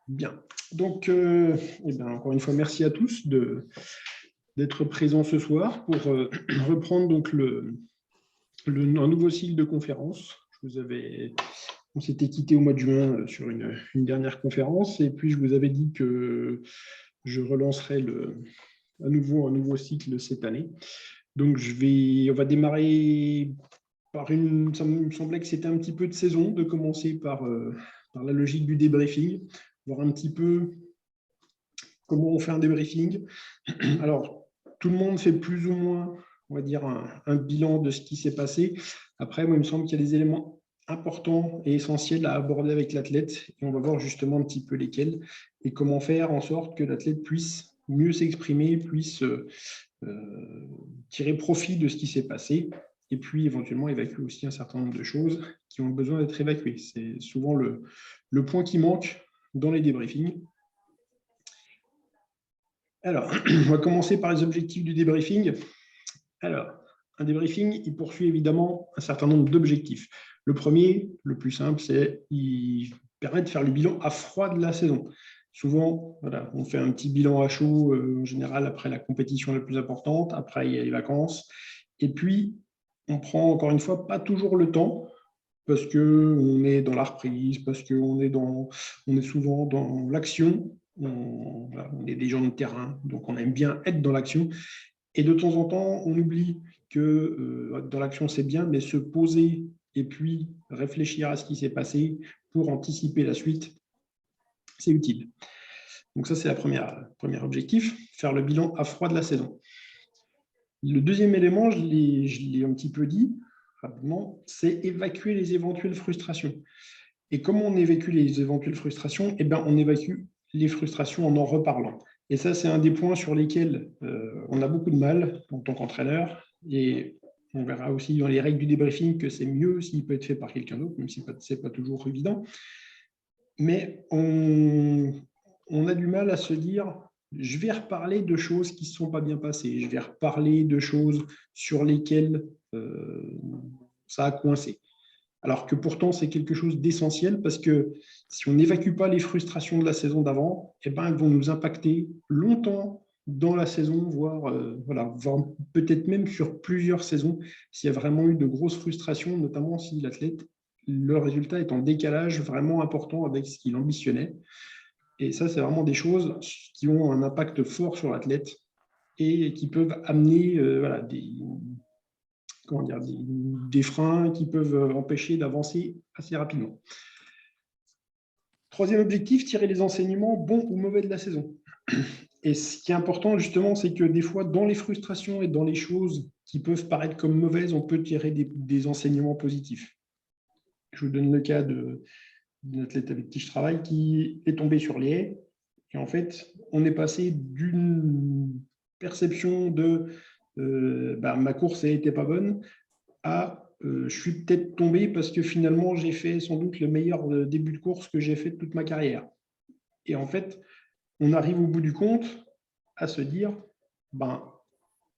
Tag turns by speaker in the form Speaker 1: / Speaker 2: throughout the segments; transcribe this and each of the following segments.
Speaker 1: Bien. Donc, encore une fois, merci à tous d'être présents ce soir pour reprendre donc un nouveau cycle de conférences. On s'était quitté au mois de juin sur une dernière conférence, et puis je vous avais dit que je relancerai à nouveau un nouveau cycle cette année. Donc, on va démarrer par ça me semblait que c'était un petit peu de saison de commencer par la logique du débriefing, voir un petit peu comment on fait un débriefing. Alors, tout le monde fait plus ou moins, on va dire, un bilan de ce qui s'est passé. Après, moi, il me semble qu'il y a des éléments importants et essentiels à aborder avec l'athlète, et on va voir justement un petit peu lesquels, et comment faire en sorte que l'athlète puisse mieux s'exprimer, puisse tirer profit de ce qui s'est passé, et puis éventuellement évacuer aussi un certain nombre de choses qui ont besoin d'être évacuées. C'est souvent le point qui manque dans les débriefings. Alors, on va commencer par les objectifs du débriefing. Alors, un débriefing, il poursuit évidemment un certain nombre d'objectifs. Le premier, le plus simple, il permet de faire le bilan à froid de la saison. Souvent, voilà, on fait un petit bilan à chaud, en général, après la compétition la plus importante, après il y a les vacances. Et puis, on prend encore une fois pas toujours le temps, parce qu'on est dans la reprise, parce qu'on est souvent dans l'action. On est des gens de terrain, donc on aime bien être dans l'action. Et de temps en temps, on oublie que dans l'action, c'est bien, mais se poser et puis réfléchir à ce qui s'est passé pour anticiper la suite, c'est utile. Donc ça, c'est le premier objectif, faire le bilan à froid de la saison. Le deuxième élément, je l'ai un petit peu dit rapidement, c'est évacuer les éventuelles frustrations. Et comment on évacue les éventuelles frustrations? On évacue les frustrations en reparlant. Et ça, c'est un des points sur lesquels on a beaucoup de mal en tant qu'entraîneur. Et on verra aussi dans les règles du débriefing que c'est mieux s'il peut être fait par quelqu'un d'autre, même si ce n'est pas toujours évident. Mais on a du mal à se dire, je vais reparler de choses qui ne se sont pas bien passées, je vais reparler de choses sur lesquelles ça a coincé. Alors que pourtant, c'est quelque chose d'essentiel parce que si on n'évacue pas les frustrations de la saison d'avant, elles vont nous impacter longtemps dans la saison, voire peut-être même sur plusieurs saisons, s'il y a vraiment eu de grosses frustrations, notamment si l'athlète, le résultat est en décalage vraiment important avec ce qu'il ambitionnait. Et ça, c'est vraiment des choses qui ont un impact fort sur l'athlète et qui peuvent amener des freins qui peuvent empêcher d'avancer assez rapidement. Troisième objectif, tirer les enseignements bons ou mauvais de la saison. Et ce qui est important, justement, c'est que des fois, dans les frustrations et dans les choses qui peuvent paraître comme mauvaises, on peut tirer des enseignements positifs. Je vous donne le cas d'une athlète avec qui je travaille qui est tombée sur les haies. Et en fait, on est passé d'une perception de ma course n'était pas bonne à je suis peut-être tombé parce que finalement, j'ai fait sans doute le meilleur début de course que j'ai fait de toute ma carrière. Et en fait, on arrive au bout du compte à se dire,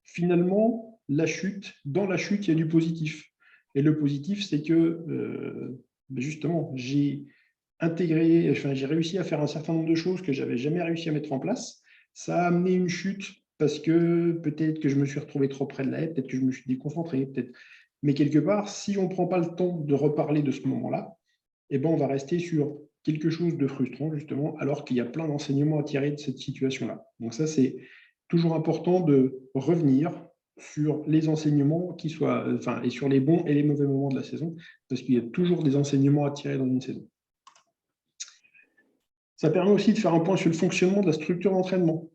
Speaker 1: finalement, dans la chute, il y a du positif. Et le positif, c'est que justement, j'ai réussi à faire un certain nombre de choses que je n'avais jamais réussi à mettre en place. Ça a amené une chute parce que peut-être que je me suis retrouvé trop près de la haie, peut-être que je me suis déconcentré, peut-être. Mais quelque part, si on ne prend pas le temps de reparler de ce moment-là, on va rester sur quelque chose de frustrant, justement, alors qu'il y a plein d'enseignements à tirer de cette situation-là. Donc ça, c'est toujours important de revenir sur les enseignements et sur les bons et les mauvais moments de la saison, parce qu'il y a toujours des enseignements à tirer dans une saison. Ça permet aussi de faire un point sur le fonctionnement de la structure d'entraînement.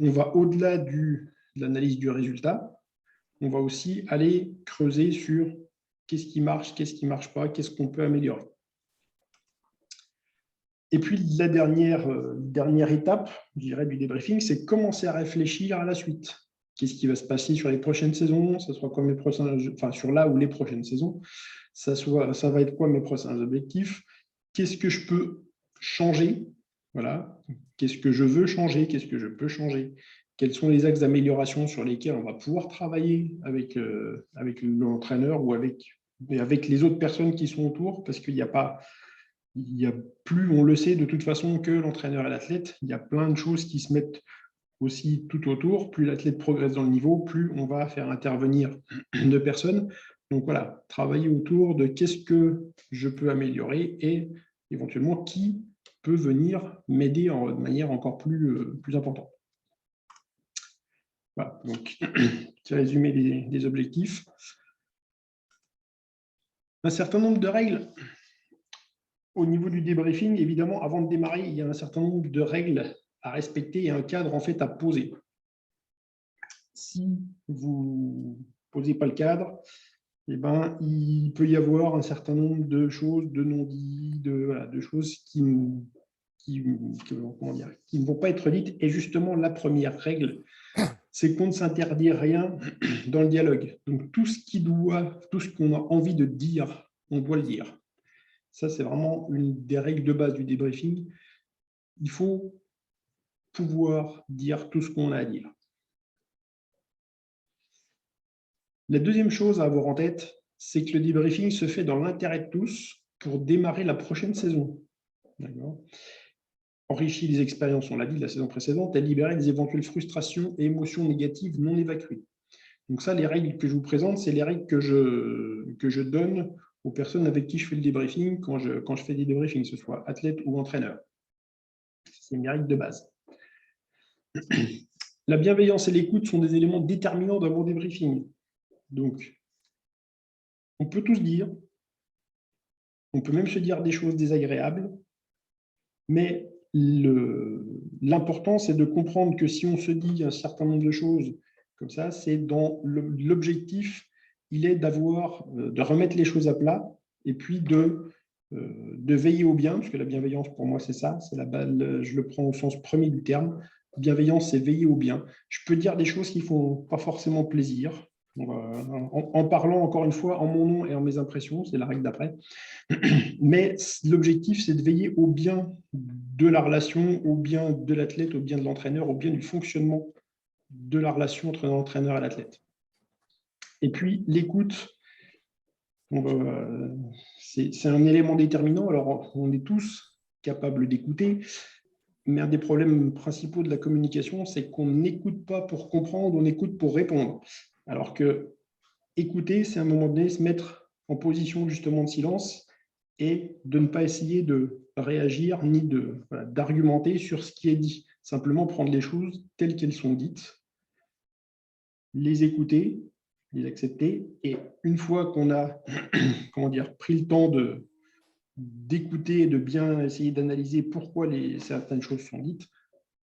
Speaker 1: On va au-delà de l'analyse du résultat. On va aussi aller creuser sur qu'est-ce qui marche pas, qu'est-ce qu'on peut améliorer. Et puis, la dernière étape, je dirais, du débriefing, c'est commencer à réfléchir à la suite. Qu'est-ce qui va se passer sur les prochaines saisons? Ça sera quoi sur là ou les prochaines saisons? Ça va être quoi mes prochains objectifs? Qu'est-ce que je peux changer? Voilà. Qu'est-ce que je veux changer? Qu'est-ce que je peux changer? Quels sont les axes d'amélioration sur lesquels on va pouvoir travailler avec l'entraîneur ou avec les autres personnes qui sont autour? Parce qu'il n'y a pas il y a plus, on le sait de toute façon, que l'entraîneur et l'athlète. Il y a plein de choses qui se mettent aussi tout autour. Plus l'athlète progresse dans le niveau, plus on va faire intervenir de personnes. Donc voilà, travailler autour de qu'est-ce que je peux améliorer et éventuellement qui peut venir m'aider de manière encore plus importante. Voilà, donc petit résumé des objectifs. Un certain nombre de règles. Au niveau du débriefing, évidemment, avant de démarrer, il y a un certain nombre de règles à respecter et un cadre en fait à poser. Si vous ne posez pas le cadre, eh ben, il peut y avoir un certain nombre de choses, de non-dits, de choses qui ne vont pas être dites. Et justement, la première règle, c'est qu'on ne s'interdit rien dans le dialogue. Donc, tout ce qu'on a envie de dire, on doit le dire. Ça, c'est vraiment une des règles de base du débriefing. Il faut pouvoir dire tout ce qu'on a à dire. La deuxième chose à avoir en tête, c'est que le débriefing se fait dans l'intérêt de tous pour démarrer la prochaine saison. Enrichir les expériences, on l'a dit, de la saison précédente, et libérer des éventuelles frustrations et émotions négatives non évacuées. Donc ça, les règles que je vous présente, c'est les règles que je donne aux personnes avec qui je fais le débriefing quand je fais des débriefings, que ce soit athlète ou entraîneur. C'est mes règles de base. La bienveillance et l'écoute sont des éléments déterminants d'un bon débriefing. Donc, on peut tous dire, on peut même se dire des choses désagréables, mais l'important, c'est de comprendre que si on se dit un certain nombre de choses comme ça, c'est dans l'objectif, il est de remettre les choses à plat et puis de veiller au bien, parce que la bienveillance, pour moi, c'est ça, c'est la balle, je le prends au sens premier du terme. Bienveillance, c'est veiller au bien. Je peux dire des choses qui ne font pas forcément plaisir, en parlant, encore une fois, en mon nom et en mes impressions, c'est la règle d'après. Mais l'objectif, c'est de veiller au bien de la relation, au bien de l'athlète, au bien de l'entraîneur, au bien du fonctionnement de la relation entre l'entraîneur et l'athlète. Et puis, l'écoute, c'est un élément déterminant. Alors, on est tous capables d'écouter, mais un des problèmes principaux de la communication, c'est qu'on n'écoute pas pour comprendre, on écoute pour répondre. Alors que écouter, c'est à un moment donné se mettre en position justement de silence et de ne pas essayer de réagir ni d'argumenter sur ce qui est dit. Simplement prendre les choses telles qu'elles sont dites, les écouter, les accepter, et une fois qu'on a pris le temps d'écouter et de bien essayer d'analyser pourquoi certaines choses sont dites,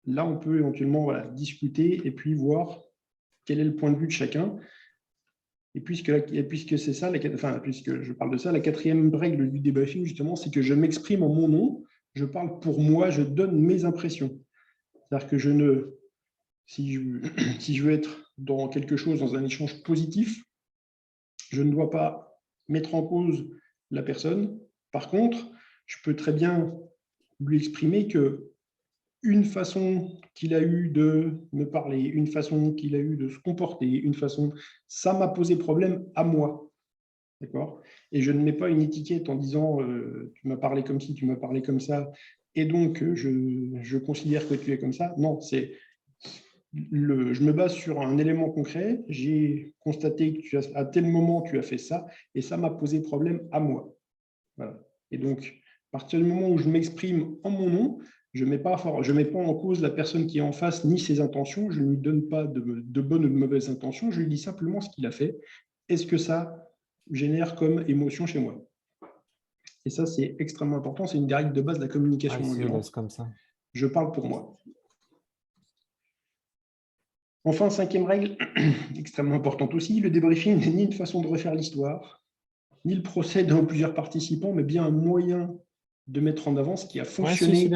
Speaker 1: là, on peut éventuellement discuter et puis voir quel est le point de vue de chacun. Et puisque c'est ça, puisque je parle de ça, la quatrième règle du débriefing, justement, c'est que je m'exprime en mon nom, je parle pour moi, je donne mes impressions. C'est-à-dire que si je veux être dans quelque chose, dans un échange positif, je ne dois pas mettre en cause la personne. Par contre, je peux très bien lui exprimer que une façon qu'il a eu de me parler, une façon qu'il a eu de se comporter, ça m'a posé problème à moi. D'accord ? Et je ne mets pas une étiquette en disant tu m'as parlé comme ci, tu m'as parlé comme ça, et donc je considère que tu es comme ça. Non, je me base sur un élément concret. J'ai constaté que à tel moment, tu as fait ça, et ça m'a posé problème à moi. Voilà. Et donc, à partir du moment où je m'exprime en mon nom, je ne mets pas en cause la personne qui est en face ni ses intentions, je ne lui donne pas de bonnes ou de mauvaises intentions, je lui dis simplement ce qu'il a fait. Est-ce que ça génère comme émotion chez moi? Et ça, c'est extrêmement important, c'est une des règles de base de la communication non violente.
Speaker 2: Comme ça.
Speaker 1: Je parle pour moi. Enfin, cinquième règle, extrêmement importante aussi, le débriefing n'est ni une façon de refaire l'histoire, ni le procès de plusieurs participants, mais bien un moyen de mettre en avant ce qui a fonctionné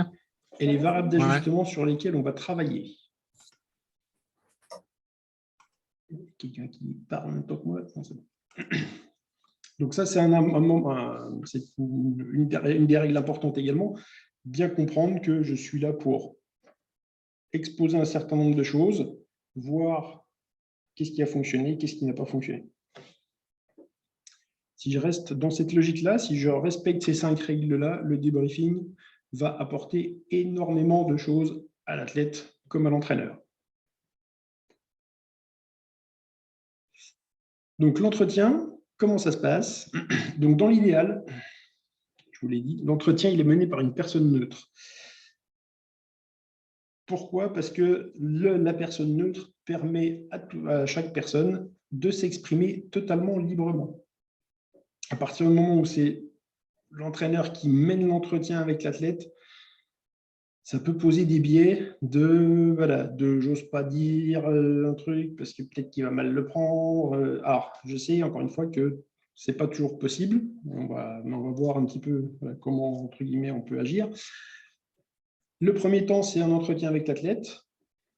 Speaker 1: et les variables d'ajustement sur lesquelles on va travailler. Quelqu'un qui parle en même temps que moi. Donc ça, c'est une des règles importantes également. Bien comprendre que je suis là pour exposer un certain nombre de choses, voir qu'est-ce qui a fonctionné, qu'est-ce qui n'a pas fonctionné. Si je reste dans cette logique-là, si je respecte ces 5 règles-là, le débriefing va apporter énormément de choses à l'athlète comme à l'entraîneur. Donc, l'entretien, comment ça se passe? Donc, dans l'idéal, je vous l'ai dit, l'entretien, il est mené par une personne neutre. Pourquoi? Parce que la personne neutre permet à chaque personne de s'exprimer totalement librement. À partir du moment où c'est l'entraîneur qui mène l'entretien avec l'athlète, ça peut poser des biais de j'ose pas dire un truc parce que peut-être qu'il va mal le prendre. Alors, je sais encore une fois que ce n'est pas toujours possible. On va voir un petit peu comment, entre guillemets, on peut agir. Le premier temps, c'est un entretien avec l'athlète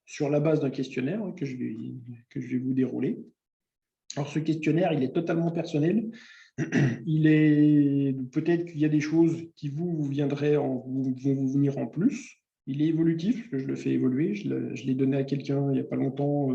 Speaker 1: sur la base d'un questionnaire que je vais vous dérouler. Alors, ce questionnaire, il est totalement personnel. Peut-être qu'il y a des choses qui vont vous venir en plus. Il est évolutif, parce que je le fais évoluer. Je l'ai donné à quelqu'un il n'y a pas longtemps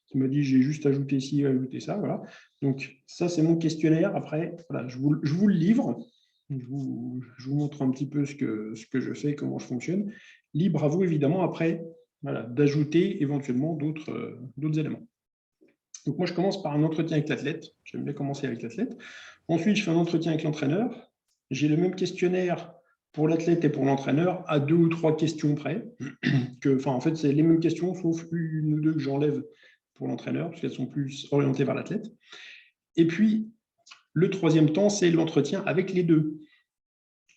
Speaker 1: qui m'a dit j'ai juste ajouté ci, ajouté ça. Voilà. Donc, ça, c'est mon questionnaire. Après, voilà, je vous le livre. Je vous montre un petit peu ce que je fais, comment je fonctionne. Libre à vous, évidemment, après, d'ajouter éventuellement d'autres éléments. Donc, moi, je commence par un entretien avec l'athlète. J'aime bien commencer avec l'athlète. Ensuite, je fais un entretien avec l'entraîneur. J'ai le même questionnaire pour l'athlète et pour l'entraîneur à 2 ou 3 questions près. En fait, c'est les mêmes questions, sauf une ou deux que j'enlève pour l'entraîneur, parce qu'elles sont plus orientées vers l'athlète. Et puis, le troisième temps, c'est l'entretien avec les deux,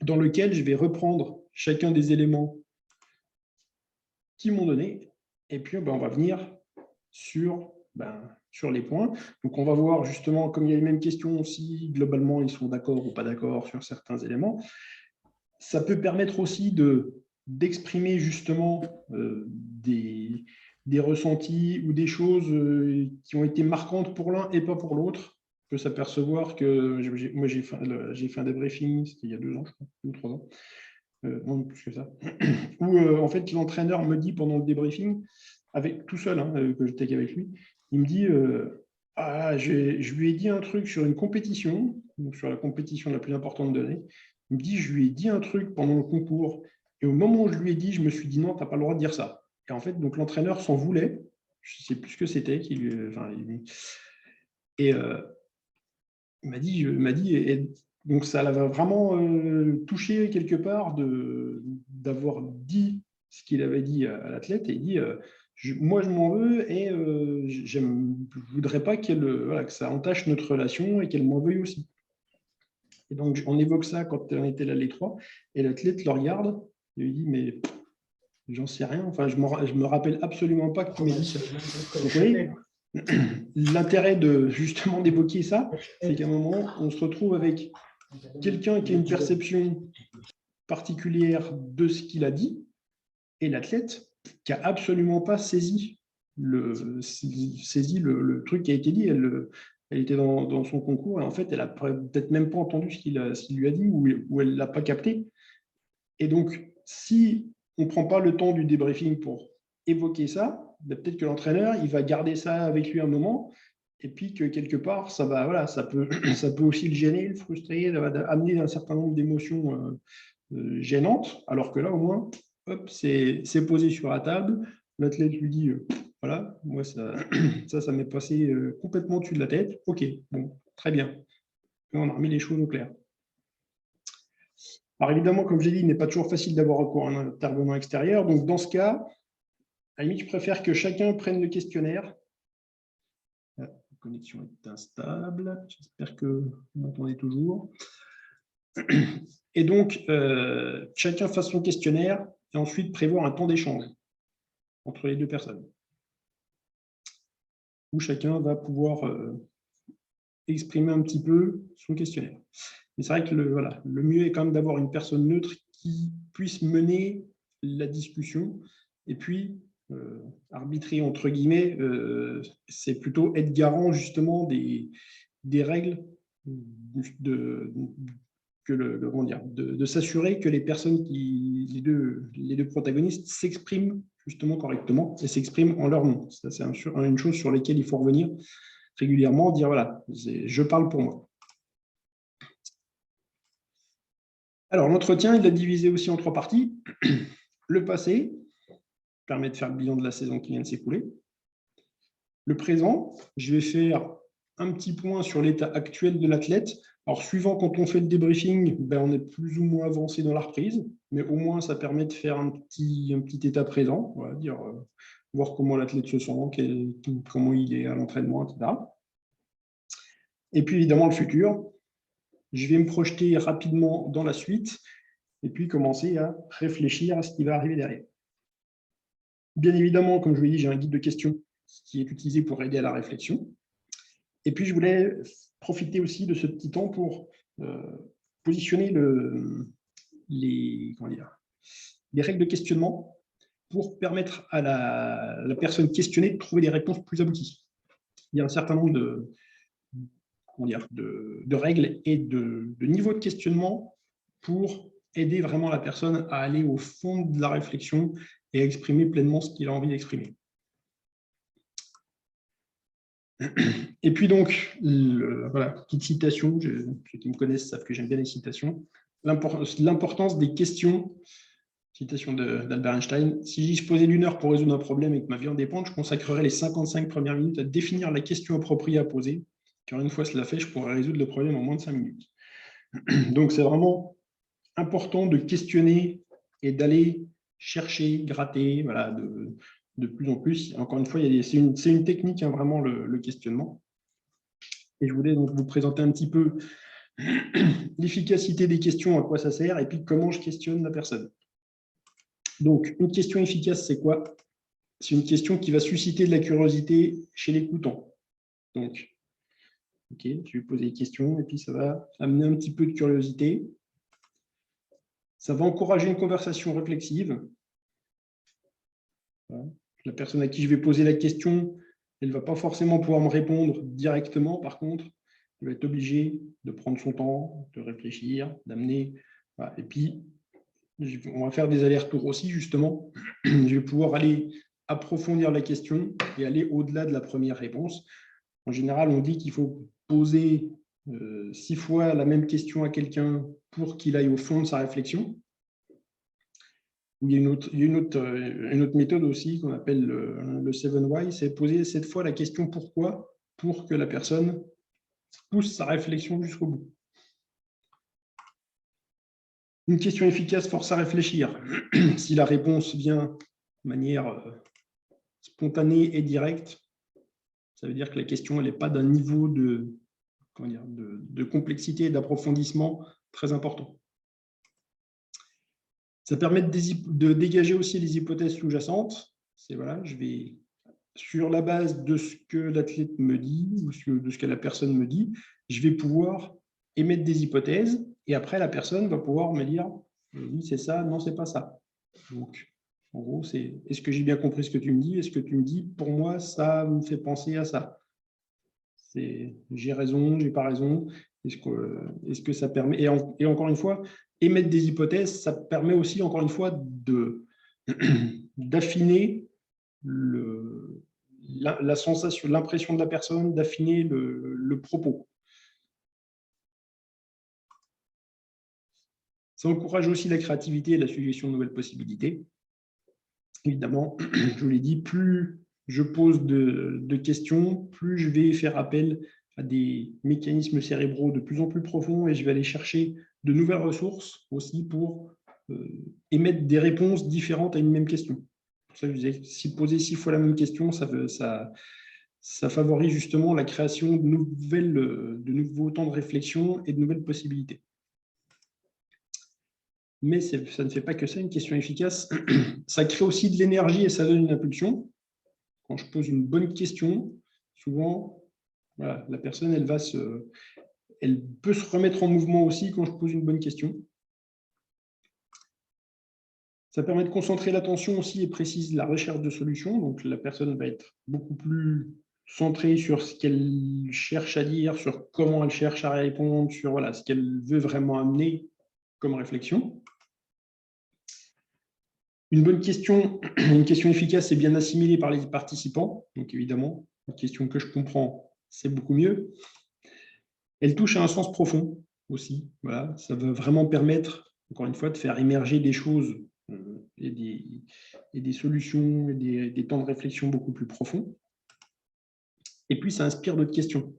Speaker 1: dans lequel je vais reprendre chacun des éléments qu'ils m'ont donné. Et puis, on va venir sur les points. Donc, on va voir justement, comme il y a les mêmes questions, si globalement ils sont d'accord ou pas d'accord sur certains éléments. Ça peut permettre aussi d'exprimer justement des ressentis ou des choses qui ont été marquantes pour l'un et pas pour l'autre. On peut s'apercevoir que moi j'ai fait un débriefing, c'était il y a 2 ans, je crois, 2 ou 3 ans. Non, plus que ça. Où en fait l'entraîneur me dit pendant le débriefing, tout seul, que j'étais avec lui, il me dit je lui ai dit un truc sur une compétition, donc sur la compétition la plus importante de l'année. Il me dit je lui ai dit un truc pendant le concours, et au moment où je lui ai dit, je me suis dit non, tu n'as pas le droit de dire ça. Et en fait, donc l'entraîneur s'en voulait, je ne sais plus ce que c'était. Et il m'a dit, et donc ça l'avait vraiment touché quelque part d'avoir dit ce qu'il avait dit à l'athlète, et il dit moi je m'en veux et je ne voudrais pas que ça entache notre relation et qu'elle m'en veuille aussi. Et donc on évoque ça quand on était là les 3, et l'athlète le regarde et lui dit mais j'en sais rien, enfin je me rappelle absolument pas que tu m'aies dit ça. Donc, vous voyez, l'intérêt justement d'évoquer ça, c'est qu'à un moment, on se retrouve avec quelqu'un qui a une perception particulière de ce qu'il a dit, et l'athlète qui n'a absolument pas saisi le truc qui a été dit. Elle était dans son concours, et en fait, elle n'a peut-être même pas entendu ce qu'il lui a dit, ou elle ne l'a pas capté. Et donc, si on ne prend pas le temps du débriefing pour évoquer ça, peut-être que l'entraîneur, il va garder ça avec lui un moment, et puis que quelque part, ça peut aussi le gêner, le frustrer, amener un certain nombre d'émotions gênantes, alors que là, au moins, hop, c'est posé sur la table, l'athlète lui dit, voilà, moi, ça m'est passé complètement au-dessus de la tête, ok, bon, très bien. Et on a remis les choses au clair. Alors évidemment, comme j'ai dit, il n'est pas toujours facile d'avoir recours à un intervenant extérieur. Donc dans ce cas, à la limite, je préfère que chacun prenne le questionnaire. La connexion est instable. J'espère que vous m'entendez toujours. Et donc, chacun fasse son questionnaire et ensuite prévoir un temps d'échange entre les deux personnes, où chacun va pouvoir exprimer un petit peu son questionnaire. Mais c'est vrai que le mieux est quand même d'avoir une personne neutre qui puisse mener la discussion, et puis arbitrer, entre guillemets, c'est plutôt être garant justement des règles de s'assurer que les personnes les deux protagonistes s'expriment justement correctement et s'expriment en leur nom. Ça, c'est une chose sur laquelle il faut revenir régulièrement, dire voilà, je parle pour moi. Alors, l'entretien, il l'a divisé aussi en 3 parties. Le passé permet de faire le bilan de la saison qui vient de s'écouler. Le présent, je vais faire un petit point sur l'état actuel de l'athlète. Alors, suivant quand on fait le débriefing, on est plus ou moins avancé dans la reprise, mais au moins, ça permet de faire un petit état présent, on va dire, voir comment l'athlète se sent, comment il est à l'entraînement, etc. Et puis, évidemment, le futur. Je vais me projeter rapidement dans la suite et puis commencer à réfléchir à ce qui va arriver derrière. Bien évidemment, comme je vous l'ai dit, j'ai un guide de questions qui est utilisé pour aider à la réflexion. Et puis, je voulais profiter aussi de ce petit temps pour positionner les règles de questionnement pour permettre à la personne questionnée de trouver des réponses plus abouties. Il y a un certain nombre de règles et de niveaux de questionnement pour aider vraiment la personne à aller au fond de la réflexion et à exprimer pleinement ce qu'il a envie d'exprimer. Et puis donc, voilà, petite citation, ceux qui me connaissent savent que j'aime bien les citations. L'importance des questions, citation d'Albert Einstein, si j'y disposais d'une heure pour résoudre un problème et que ma vie en dépend, je consacrerais les 55 premières minutes à définir la question appropriée à poser, car une fois cela fait, je pourrais résoudre le problème en moins de 5 minutes. Donc c'est vraiment important de questionner et d'aller chercher, gratter, voilà, de plus en plus. Encore une fois, c'est une technique, hein, vraiment, le questionnement. Et je voulais donc vous présenter un petit peu l'efficacité des questions, à quoi ça sert, et puis comment je questionne la personne. Donc, une question efficace, c'est quoi? C'est une question qui va susciter de la curiosité chez l'écoutant. Donc, ok, je vais poser des questions, et puis ça va amener un petit peu de curiosité. Ça va encourager une conversation réflexive. Voilà. La personne à qui je vais poser la question, elle ne va pas forcément pouvoir me répondre directement. Par contre, elle va être obligée de prendre son temps, de réfléchir, d'amener. Voilà. Et puis, on va faire des allers-retours aussi, justement. Je vais pouvoir aller approfondir la question et aller au-delà de la première réponse. En général, on dit qu'il faut poser 6 fois la même question à quelqu'un pour qu'il aille au fond de sa réflexion. Il y a une autre méthode aussi qu'on appelle le 7 why, c'est poser 7 fois la question pourquoi pour que la personne pousse sa réflexion jusqu'au bout. Une question efficace force à réfléchir. Si la réponse vient de manière spontanée et directe, ça veut dire que la question n'est pas d'un niveau de complexité et d'approfondissement très important. Ça permet de dégager aussi les hypothèses sous-jacentes. Voilà, je vais, sur la base de ce que l'athlète me dit, ou de ce que la personne me dit, je vais pouvoir émettre des hypothèses, et après, la personne va pouvoir me dire oui, c'est ça, non, c'est pas ça. Donc, en gros, c'est est-ce que j'ai bien compris ce que tu me dis? Est-ce que tu me dis, pour moi, ça me fait penser à ça? J'ai raison, j'ai pas raison? Est-ce que ça permet, et encore une fois, émettre des hypothèses, ça permet aussi, encore une fois, d'affiner la sensation, l'impression de la personne, d'affiner le propos. Ça encourage aussi la créativité et la suggestion de nouvelles possibilités. Évidemment, je vous l'ai dit, plus je pose de questions, plus je vais faire appel à des mécanismes cérébraux de plus en plus profonds et je vais aller chercher de nouvelles ressources aussi pour émettre des réponses différentes à une même question. Pour ça, je disais, si poser 6 fois la même question, ça favorise justement la création de nouveaux temps de réflexion et de nouvelles possibilités. Mais ça ne fait pas que ça, une question efficace. Ça crée aussi de l'énergie et ça donne une impulsion. Quand je pose une bonne question, souvent, voilà, la personne, elle peut se remettre en mouvement aussi quand je pose une bonne question. Ça permet de concentrer l'attention aussi et précise la recherche de solutions. Donc, la personne va être beaucoup plus centrée sur ce qu'elle cherche à dire, sur comment elle cherche à répondre, sur voilà, ce qu'elle veut vraiment amener comme réflexion. Une bonne question, une question efficace est bien assimilée par les participants. Donc, évidemment, une question que je comprends, c'est beaucoup mieux. Elle touche à un sens profond aussi. Voilà, ça va vraiment permettre encore une fois, de faire émerger des choses et des solutions et des temps de réflexion beaucoup plus profonds. Et puis, ça inspire d'autres questions.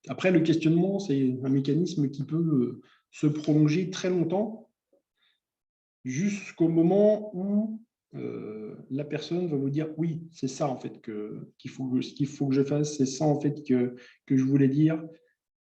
Speaker 1: Après, le questionnement, c'est un mécanisme qui peut se prolonger très longtemps jusqu'au moment où la personne va vous dire « oui, c'est ça en fait qu'il faut que je fasse, c'est ça en fait que je voulais dire ».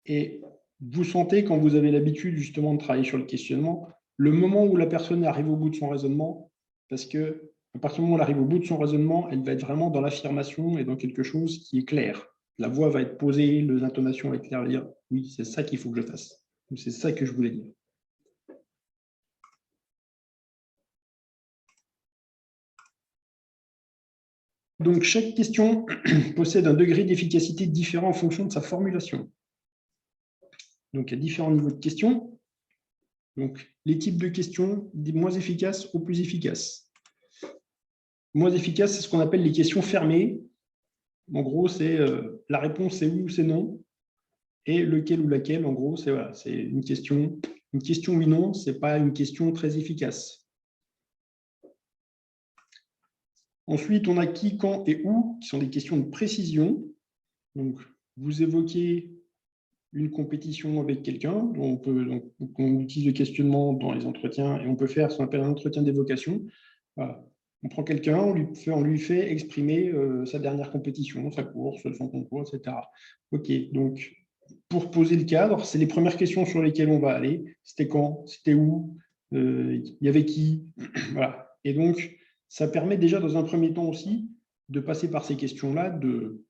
Speaker 1: Et vous sentez, quand vous avez l'habitude justement de travailler sur le questionnement, le moment où la personne arrive au bout de son raisonnement, parce que à partir du moment où elle arrive au bout de son raisonnement, elle va être vraiment dans l'affirmation et dans quelque chose qui est clair. La voix va être posée, l'intonation va être claire, elle va dire « oui, c'est ça qu'il faut que je fasse, c'est ça que je voulais dire ». Donc, chaque question possède un degré d'efficacité différent en fonction de sa formulation. Donc, il y a différents niveaux de questions. Donc, les types de questions, des moins efficaces aux plus efficaces. Moins efficaces, c'est ce qu'on appelle les questions fermées. En gros, c'est la réponse, c'est oui ou c'est non. Et lequel ou laquelle, en gros, c'est voilà, une question oui, non, ce n'est pas une question très efficace. Ensuite, on a qui, quand et où, qui sont des questions de précision. Donc, vous évoquez une compétition avec quelqu'un, on utilise le questionnement dans les entretiens et on peut faire ce qu'on appelle un entretien d'évocation. Voilà. On prend quelqu'un, on lui fait exprimer sa dernière compétition, sa course, son concours, etc. OK, donc pour poser le cadre, c'est les premières questions sur lesquelles on va aller. C'était quand? C'était où? Il y avait qui? Voilà. Et donc, ça permet déjà dans un premier temps aussi de passer par ces questions-là, de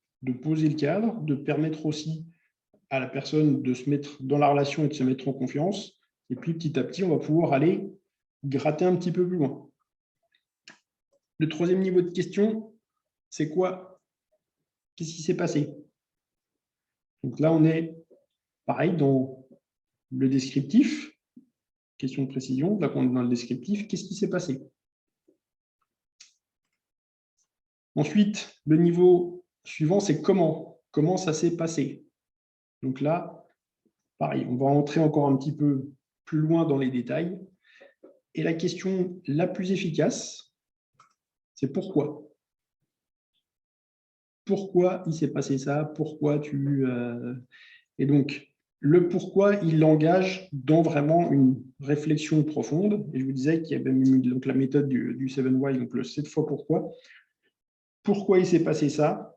Speaker 1: poser le cadre, de permettre aussi à la personne de se mettre dans la relation et de se mettre en confiance. Et puis, petit à petit, on va pouvoir aller gratter un petit peu plus loin. Le troisième niveau de question, c'est quoi? Qu'est-ce qui s'est passé? Donc là, on est pareil dans le descriptif, question de précision. Là, on est dans le descriptif. Qu'est-ce qui s'est passé? Ensuite, le niveau suivant, c'est comment? Comment ça s'est passé? Donc là, pareil, on va entrer encore un petit peu plus loin dans les détails. Et la question la plus efficace, c'est pourquoi? Pourquoi il s'est passé ça? Pourquoi tu... Et donc, le pourquoi, il l'engage dans vraiment une réflexion profonde. Et je vous disais qu'il y a même donc, la méthode du 7 why, donc le 7 fois pourquoi. Pourquoi il s'est passé ça?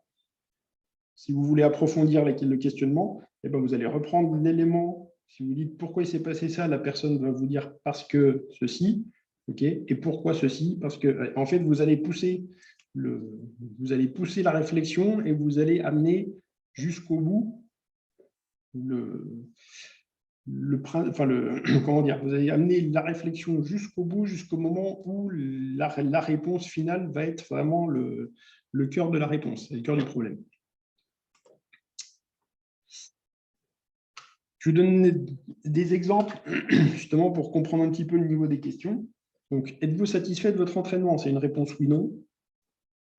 Speaker 1: Si vous voulez approfondir le questionnement, eh ben, vous allez reprendre l'élément. Si vous dites pourquoi il s'est passé ça, la personne va vous dire parce que ceci. Okay, et pourquoi ceci? Parce que, en fait, vous allez pousser la réflexion et vous allez amener jusqu'au bout comment dire, vous allez amener la réflexion jusqu'au bout, jusqu'au moment où la réponse finale va être vraiment le cœur de la réponse, le cœur du problème. Je vous donne des exemples, justement, pour comprendre un petit peu le niveau des questions. Donc, êtes-vous satisfait de votre entraînement? C'est une réponse oui/non.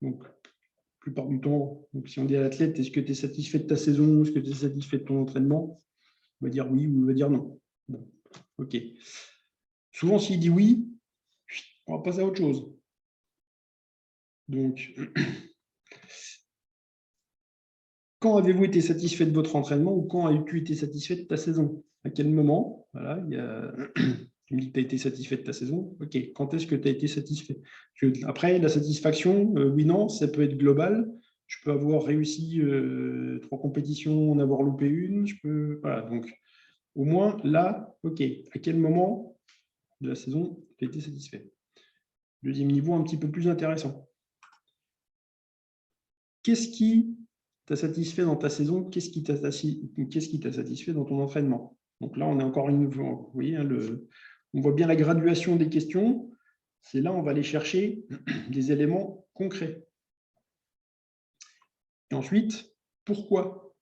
Speaker 1: Donc, la plupart du temps, donc si on dit à l'athlète, est-ce que tu es satisfait de ta saison? Est-ce que tu es satisfait de ton entraînement? Il va dire oui ou il va dire non. Bon, OK. Souvent, s'il dit oui, on va passer à autre chose. Donc, quand avez-vous été satisfait de votre entraînement ou quand as-tu été satisfait de ta saison? À quel moment? Voilà, tu me dis que tu as été satisfait de ta saison. OK, quand est-ce que tu as été satisfait? Après, la satisfaction, oui, non, ça peut être global. Je peux avoir réussi 3 compétitions, en avoir loupé une. Voilà, donc, au moins, là, OK, à quel moment de la saison tu as été satisfait? Deuxième niveau, un petit peu plus intéressant. Qu'est-ce qui t'a satisfait dans ta saison? Qu'est-ce qui t'a satisfait dans ton entraînement? Donc là, on est encore une fois, vous voyez, hein, on voit bien la graduation des questions. C'est là, on va aller chercher des éléments concrets. Et ensuite, pourquoi?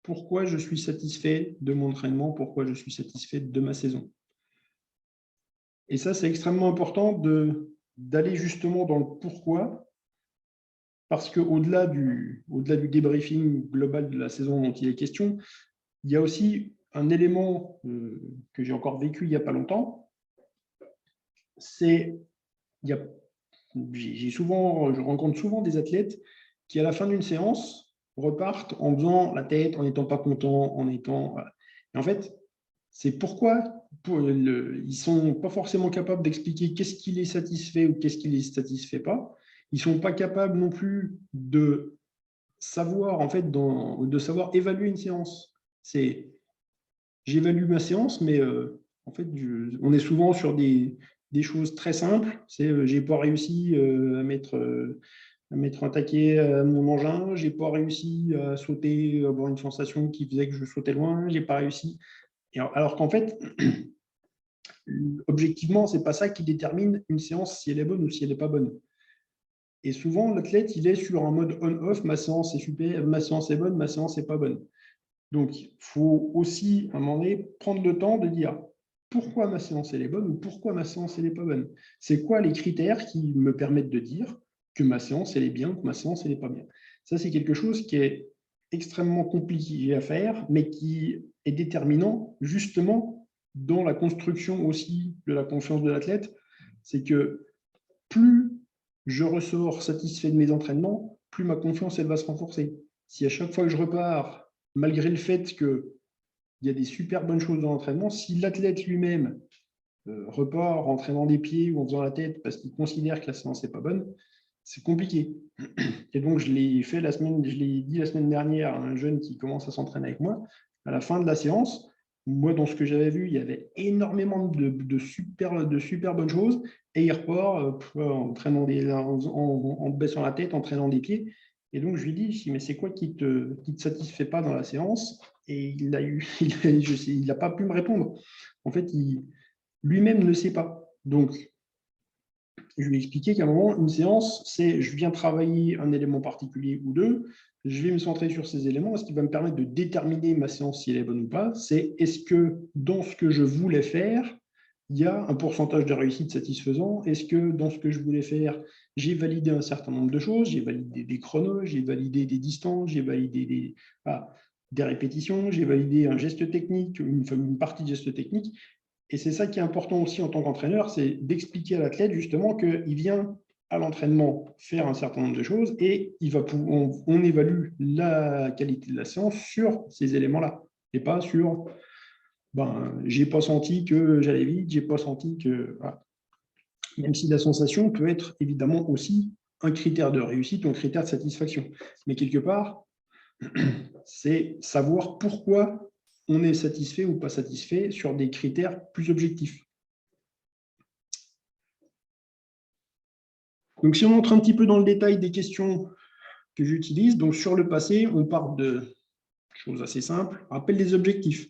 Speaker 1: Pourquoi je suis satisfait de mon entraînement? Pourquoi je suis satisfait de ma saison? Et ça, c'est extrêmement important d'aller justement dans le pourquoi, parce qu'au-delà du débriefing global de la saison dont il est question, il y a aussi un élément que j'ai encore vécu il n'y a pas longtemps. c'est, je rencontre souvent des athlètes qui, à la fin d'une séance, repartent en faisant la tête, en n'étant pas contents, en étant… Voilà. Et en fait, c'est pourquoi ils ne sont pas forcément capables d'expliquer qu'est-ce qui les satisfait ou qu'est-ce qui ne les satisfait pas. Ils ne sont pas capables non plus de savoir, en fait, de savoir évaluer une séance. C'est j'évalue ma séance, mais en fait, on est souvent sur des choses très simples. C'est j'ai pas réussi à mettre un taquet à mon engin, j'ai pas réussi à sauter, avoir une sensation qui faisait que je sautais loin, j'ai pas réussi. Alors qu'en fait, objectivement, c'est pas ça qui détermine une séance si elle est bonne ou si elle n'est pas bonne. Et souvent, l'athlète, il est sur un mode on-off, ma séance est super, ma séance est bonne, ma séance n'est pas bonne. Donc, il faut aussi, à un moment donné, prendre le temps de dire pourquoi ma séance elle est bonne ou pourquoi ma séance elle n'est pas bonne. C'est quoi les critères qui me permettent de dire que ma séance elle est bien, que ma séance elle n'est pas bien. Ça, c'est quelque chose qui est extrêmement compliqué à faire, mais qui est déterminant justement dans la construction aussi de la confiance de l'athlète. C'est que plus je ressors satisfait de mes entraînements, plus ma confiance elle va se renforcer. Si à chaque fois que je repars, malgré le fait qu'il y a des super bonnes choses dans l'entraînement, si l'athlète lui-même repart en traînant des pieds ou en faisant la tête parce qu'il considère que la séance n'est pas bonne, c'est compliqué. Et donc, je l'ai dit la semaine dernière à un jeune qui commence à s'entraîner avec moi, à la fin de la séance, moi, dans ce que j'avais vu, il y avait énormément de super bonnes choses, et il repart en baissant la tête, en traînant des pieds. Et donc, je lui dis, mais c'est quoi qui te satisfait pas dans la séance? Et il n'a pas pu me répondre. En fait, lui-même ne sait pas. Donc, je lui ai expliqué qu'à un moment, une séance, c'est je viens travailler un élément particulier ou deux, je vais me centrer sur ces éléments. Ce qui va me permettre de déterminer ma séance si elle est bonne ou pas, c'est est-ce que dans ce que je voulais faire, il y a un pourcentage de réussite satisfaisant? Est-ce que dans ce que je voulais faire, j'ai validé un certain nombre de choses, j'ai validé des chronos, j'ai validé des distances, j'ai validé des répétitions, j'ai validé un geste technique, une partie de geste technique. Et c'est ça qui est important aussi en tant qu'entraîneur, c'est d'expliquer à l'athlète justement qu'il vient à l'entraînement faire un certain nombre de choses et on évalue la qualité de la séance sur ces éléments-là et pas sur j'ai pas senti que j'allais vite, j'ai pas senti que… Voilà. Même si la sensation peut être évidemment aussi un critère de réussite ou un critère de satisfaction. Mais quelque part, c'est savoir pourquoi on est satisfait ou pas satisfait sur des critères plus objectifs. Donc, si on entre un petit peu dans le détail des questions que j'utilise, donc sur le passé, on part de choses assez simples. Rappel des objectifs.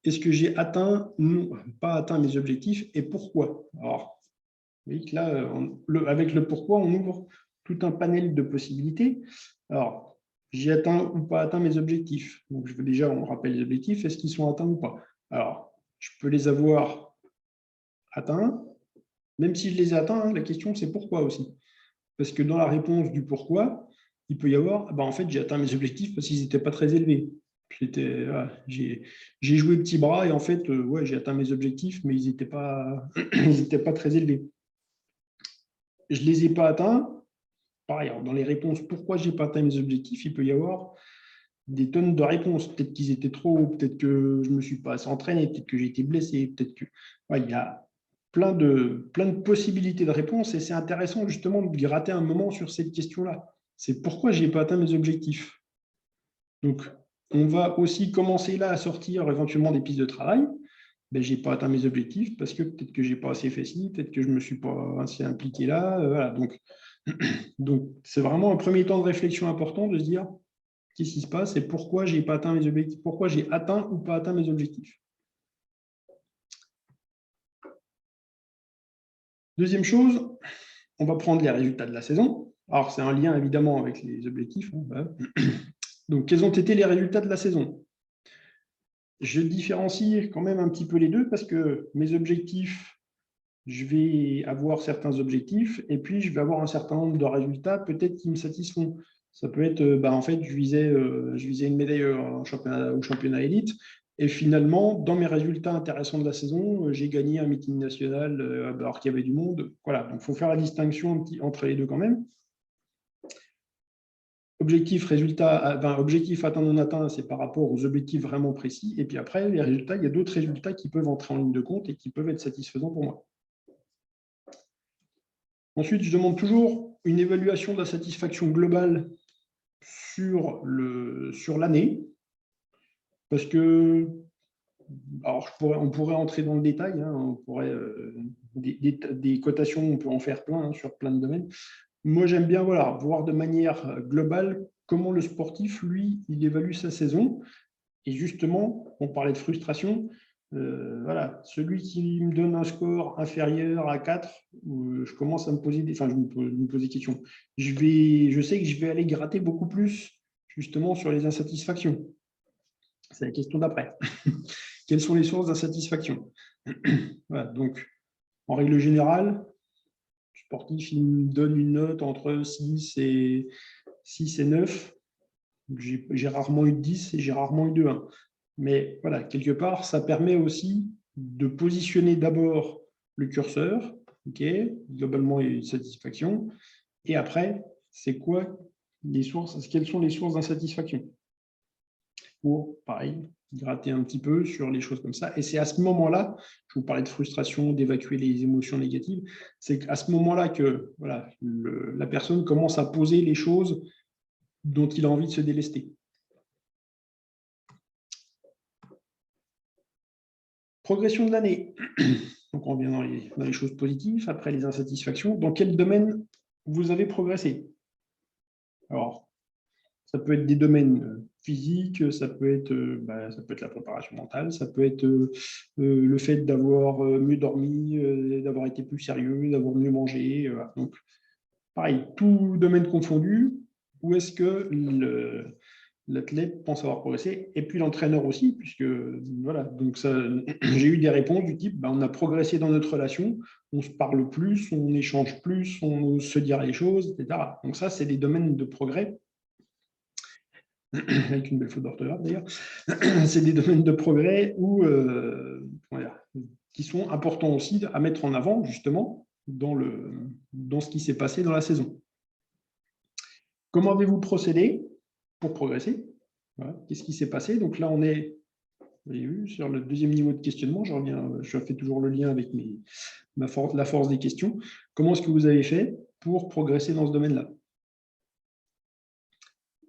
Speaker 1: Est-ce que j'ai atteint ou pas atteint mes objectifs et pourquoi? Alors, vous voyez que là, avec le pourquoi, on ouvre tout un panel de possibilités. Alors, j'ai atteint ou pas atteint mes objectifs. Donc, on rappelle les objectifs. Est-ce qu'ils sont atteints ou pas? Alors, je peux les avoir atteints. Même si je les ai atteints, la question, c'est pourquoi aussi. Parce que dans la réponse du pourquoi, il peut y avoir, en fait, j'ai atteint mes objectifs parce qu'ils n'étaient pas très élevés. J'ai joué petit bras et en fait, j'ai atteint mes objectifs, mais ils n'étaient pas, pas très élevés. Je ne les ai pas atteints. Pareil, dans les réponses, pourquoi je n'ai pas atteint mes objectifs, il peut y avoir des tonnes de réponses. Peut-être qu'ils étaient trop hauts, peut-être que je ne me suis pas assez entraîné, peut-être que j'ai été blessé, peut-être que… il y a plein de possibilités de réponses et c'est intéressant justement de gratter un moment sur cette question-là. C'est pourquoi je n'ai pas atteint mes objectifs. Donc, on va aussi commencer là à sortir éventuellement des pistes de travail. Je n'ai pas atteint mes objectifs parce que peut-être que je n'ai pas assez fait ci, peut-être que je ne me suis pas assez impliqué là. Voilà. Donc, c'est vraiment un premier temps de réflexion important de se dire qu'est-ce qui se passe et pourquoi je n'ai pas atteint mes objectifs, pourquoi j'ai atteint ou pas atteint mes objectifs. Deuxième chose, on va prendre les résultats de la saison. Alors, c'est un lien évidemment avec les objectifs. Donc, quels ont été les résultats de la saison? Je différencie quand même un petit peu les deux parce que mes objectifs, je vais avoir certains objectifs et puis je vais avoir un certain nombre de résultats peut-être qui me satisfont. Ça peut être, en fait, je visais une médaille au championnat élite Et finalement, dans mes résultats intéressants de la saison, j'ai gagné un meeting national alors qu'il y avait du monde. Voilà, donc il faut faire la distinction entre les deux quand même. Objectif, résultat, objectif atteint, non atteint, c'est par rapport aux objectifs vraiment précis. Et puis après, les résultats, il y a d'autres résultats qui peuvent entrer en ligne de compte et qui peuvent être satisfaisants pour moi. Ensuite, je demande toujours une évaluation de la satisfaction globale sur l'année. Parce que, alors on pourrait entrer dans le détail, hein, on pourrait, des cotations, on peut en faire plein sur plein de domaines. Moi, j'aime bien voir de manière globale comment le sportif, lui, il évalue sa saison. Et justement, on parlait de frustration. Celui qui me donne un score inférieur à 4, je commence à me poser je me pose des questions. Je sais que je vais aller gratter beaucoup plus, justement, sur les insatisfactions. C'est la question d'après. Quelles sont les sources d'insatisfaction? Voilà, donc, en règle générale, le sportif, il me donne une note entre 6 et 9. J'ai rarement eu de 10 et j'ai rarement eu de 1. Mais voilà, quelque part, ça permet aussi de positionner d'abord le curseur, globalement, il y a une satisfaction, et après, c'est quoi les sources, quelles sont les sources d'insatisfaction? Pour, pareil, gratter un petit peu sur les choses comme ça. Et c'est à ce moment-là, je vous parlais de frustration, d'évacuer les émotions négatives, c'est à ce moment-là que la personne commence à poser les choses dont il a envie de se délester. Progression de l'année. Donc, on revient dans les choses positives, après les insatisfactions. Dans quel domaine vous avez progressé? Alors, ça peut être des domaines physiques, ça peut être la préparation mentale, ça peut être le fait d'avoir mieux dormi, d'avoir été plus sérieux, d'avoir mieux mangé. Voilà. Donc, pareil, tout domaine confondu, où est-ce que l'athlète pense avoir progressé, et puis l'entraîneur aussi, puisque voilà, donc j'ai eu des réponses du type on a progressé dans notre relation, on se parle plus, on échange plus, on se dire les choses, etc. Donc ça, c'est des domaines de progrès, avec une belle faute d'orthographe d'ailleurs, c'est des domaines de progrès qui sont importants aussi à mettre en avant, justement, dans ce qui s'est passé dans la saison. Comment avez-vous procédé pour progresser? Voilà. Qu'est-ce qui s'est passé? Donc là, on est, vous avez vu, sur le deuxième niveau de questionnement. Je fais toujours le lien avec la force des questions. Comment est-ce que vous avez fait pour progresser dans ce domaine-là?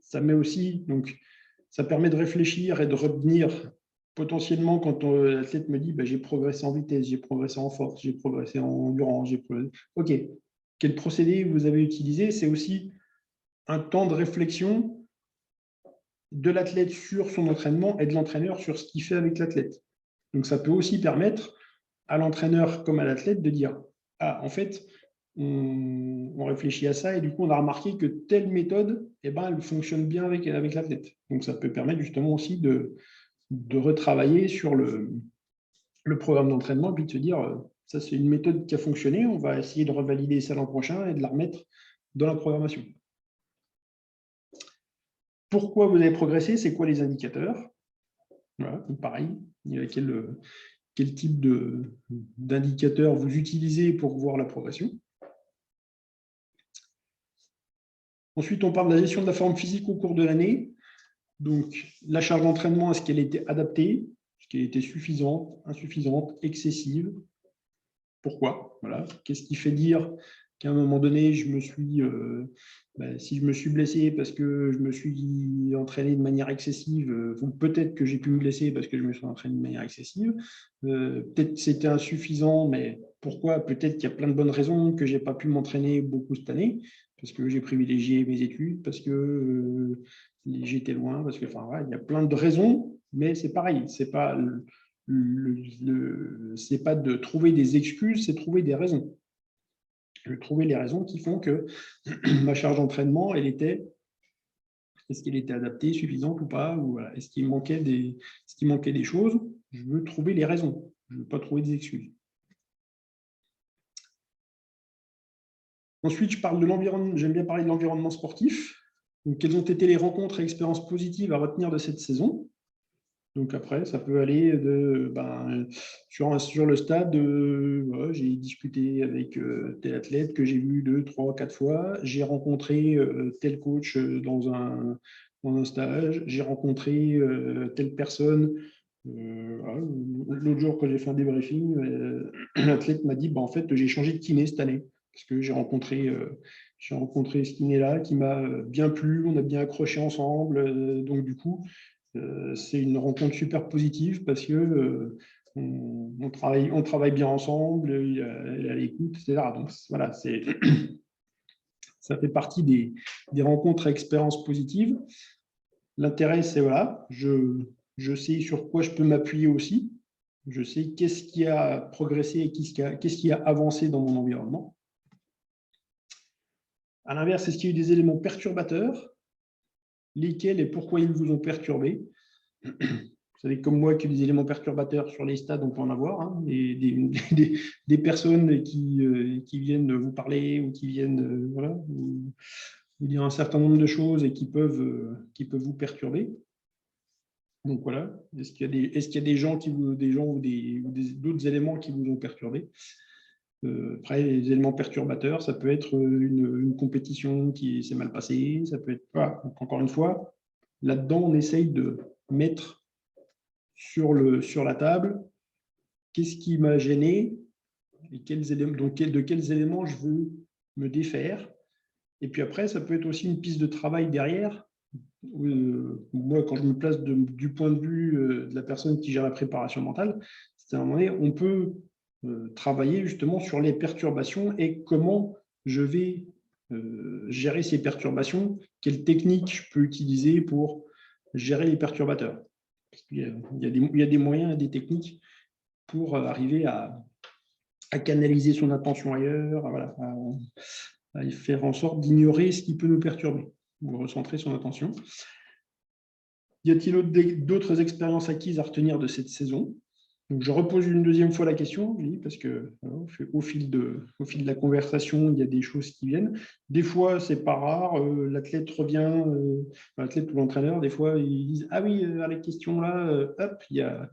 Speaker 1: Ça met aussi, donc, ça permet de réfléchir et de revenir potentiellement quand l'athlète me dit j'ai progressé en vitesse, j'ai progressé en force, j'ai progressé en endurance, OK, quel procédé vous avez utilisé? C'est aussi un temps de réflexion de l'athlète sur son entraînement et de l'entraîneur sur ce qu'il fait avec l'athlète. Donc, ça peut aussi permettre à l'entraîneur comme à l'athlète de dire « Ah, en fait, on réfléchit à ça et du coup, on a remarqué que telle méthode, elle fonctionne bien avec l'athlète. » Donc, ça peut permettre justement aussi de retravailler sur le programme d'entraînement et puis de se dire « Ça, c'est une méthode qui a fonctionné, on va essayer de revalider ça l'an prochain et de la remettre dans la programmation. » Pourquoi vous avez progressé? C'est quoi les indicateurs? Voilà, pareil, quel type d'indicateur vous utilisez pour voir la progression. Ensuite, on parle de la gestion de la forme physique au cours de l'année. Donc, la charge d'entraînement, est-ce qu'elle était adaptée? Est-ce qu'elle était suffisante, insuffisante, excessive? Pourquoi? Voilà. Qu'est-ce qui fait dire qu'à un moment donné, si je me suis blessé parce que je me suis entraîné de manière excessive, ou peut-être que j'ai pu me blesser parce que je me suis entraîné de manière excessive, peut-être que c'était insuffisant, mais pourquoi? Peut-être qu'il y a plein de bonnes raisons que je n'ai pas pu m'entraîner beaucoup cette année, parce que j'ai privilégié mes études, parce que j'étais loin, parce que, il y a plein de raisons, mais c'est pareil, c'est pas c'est pas de trouver des excuses, c'est trouver des raisons. Je vais trouver les raisons qui font que ma charge d'entraînement, est-ce qu'elle était adaptée, suffisante ou pas, ou voilà, est-ce qu'il manquait des choses? Je veux trouver les raisons, je ne veux pas trouver des excuses. Ensuite, je parle de l'environnement. J'aime bien parler de l'environnement sportif. Donc, quelles ont été les rencontres et expériences positives à retenir de cette saison? Donc après, ça peut aller sur le stade, voilà, j'ai discuté avec tel athlète que j'ai vu 2, 3, 4 fois, j'ai rencontré tel coach dans un stage, j'ai rencontré telle personne. Voilà. L'autre jour, quand j'ai fait un débriefing, l'athlète m'a dit, en fait, j'ai changé de kiné cette année, parce que j'ai rencontré ce kiné-là qui m'a bien plu, on a bien accroché ensemble, donc du coup, c'est une rencontre super positive parce que on travaille bien ensemble, il est à l'écoute, etc. Donc voilà, ça fait partie des rencontres à expérience positive. L'intérêt, c'est voilà, je sais sur quoi je peux m'appuyer aussi. Je sais qu'est-ce qui a progressé et qu'est-ce qui a avancé dans mon environnement. À l'inverse, est-ce qu'il y a eu des éléments perturbateurs? Lesquels et pourquoi ils vous ont perturbé? Vous savez, comme moi, que des éléments perturbateurs sur les stades, on peut en avoir. Hein, des personnes qui viennent vous parler ou qui viennent voilà, vous dire un certain nombre de choses et qui peuvent vous perturber. Donc voilà, est-ce qu'il y a des gens ou d'autres éléments qui vous ont perturbé? Après, les éléments perturbateurs, ça peut être une compétition qui s'est mal passée, ça peut être, voilà. Donc, encore une fois, là-dedans, on essaye de mettre sur la table qu'est-ce qui m'a gêné et de quels éléments je veux me défaire. Et puis après, ça peut être aussi une piste de travail derrière. Moi, quand je me place du point de vue de la personne qui gère la préparation mentale, c'est à un moment donné, on peut travailler justement sur les perturbations et comment je vais gérer ces perturbations, quelles techniques je peux utiliser pour gérer les perturbateurs. Il y a des moyens et des techniques pour arriver à canaliser son attention ailleurs, voilà, à faire en sorte d'ignorer ce qui peut nous perturber, ou recentrer son attention. Y a-t-il d'autres expériences acquises à retenir de cette saison? Donc, je repose une deuxième fois la question, parce que au fil de la conversation, il y a des choses qui viennent. Des fois, c'est pas rare, l'athlète revient, l'athlète ou l'entraîneur, des fois, ils disent « Ah oui, à la question là, hop, on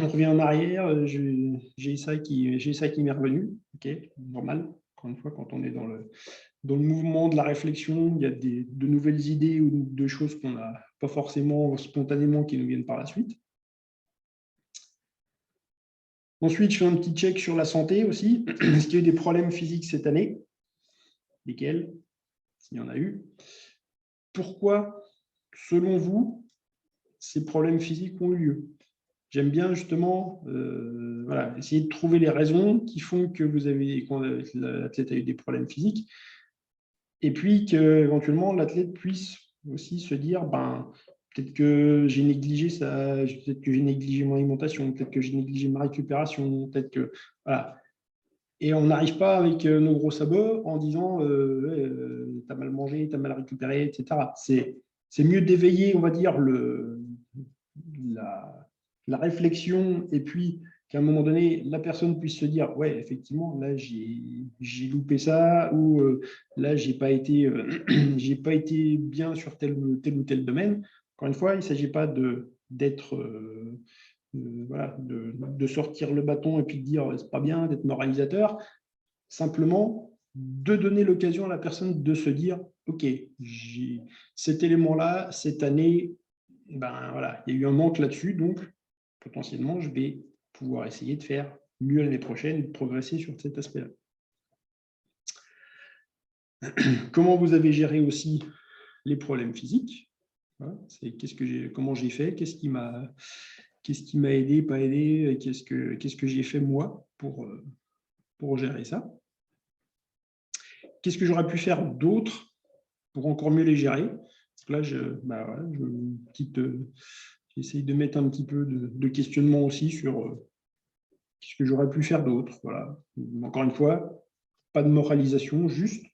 Speaker 1: revient en arrière, j'ai ça qui m'est revenu. » Ok, normal, encore une fois, quand on est dans le mouvement de la réflexion, il y a de nouvelles idées ou de choses qu'on n'a pas forcément spontanément qui nous viennent par la suite. Ensuite, je fais un petit check sur la santé aussi. Est-ce qu'il y a eu des problèmes physiques cette année? Lesquels? S'il y en a eu. Pourquoi, selon vous, ces problèmes physiques ont eu lieu? J'aime bien justement essayer de trouver les raisons qui font que l'athlète a eu des problèmes physiques et puis qu'éventuellement l'athlète puisse aussi se dire peut-être que j'ai négligé ça, peut-être que j'ai négligé mon alimentation, peut-être que j'ai négligé ma récupération, peut-être que voilà. Et on n'arrive pas avec nos gros sabots en disant t'as mal mangé, t'as mal récupéré, etc. C'est mieux d'éveiller, on va dire, la réflexion et puis qu'à un moment donné, la personne puisse se dire ouais, effectivement, là, j'ai loupé ça ou là, j'ai pas été bien sur tel ou tel domaine. Encore une fois, il ne s'agit pas d'être voilà, de sortir le bâton et puis de dire c'est pas bien, d'être moralisateur, simplement de donner l'occasion à la personne de se dire ok, cet élément-là, cette année, voilà, il y a eu un manque là-dessus, donc potentiellement je vais pouvoir essayer de faire mieux l'année prochaine et de progresser sur cet aspect-là. Comment vous avez géré aussi les problèmes physiques? Voilà, comment j'ai fait, qu'est-ce qui m'a aidé, pas aidé, qu'est-ce que j'ai fait moi pour gérer ça. Qu'est-ce que j'aurais pu faire d'autre pour encore mieux les gérer? Là, j'essaye de mettre un petit peu de questionnement aussi sur qu'est-ce que j'aurais pu faire d'autre. Voilà. Encore une fois, pas de moralisation, juste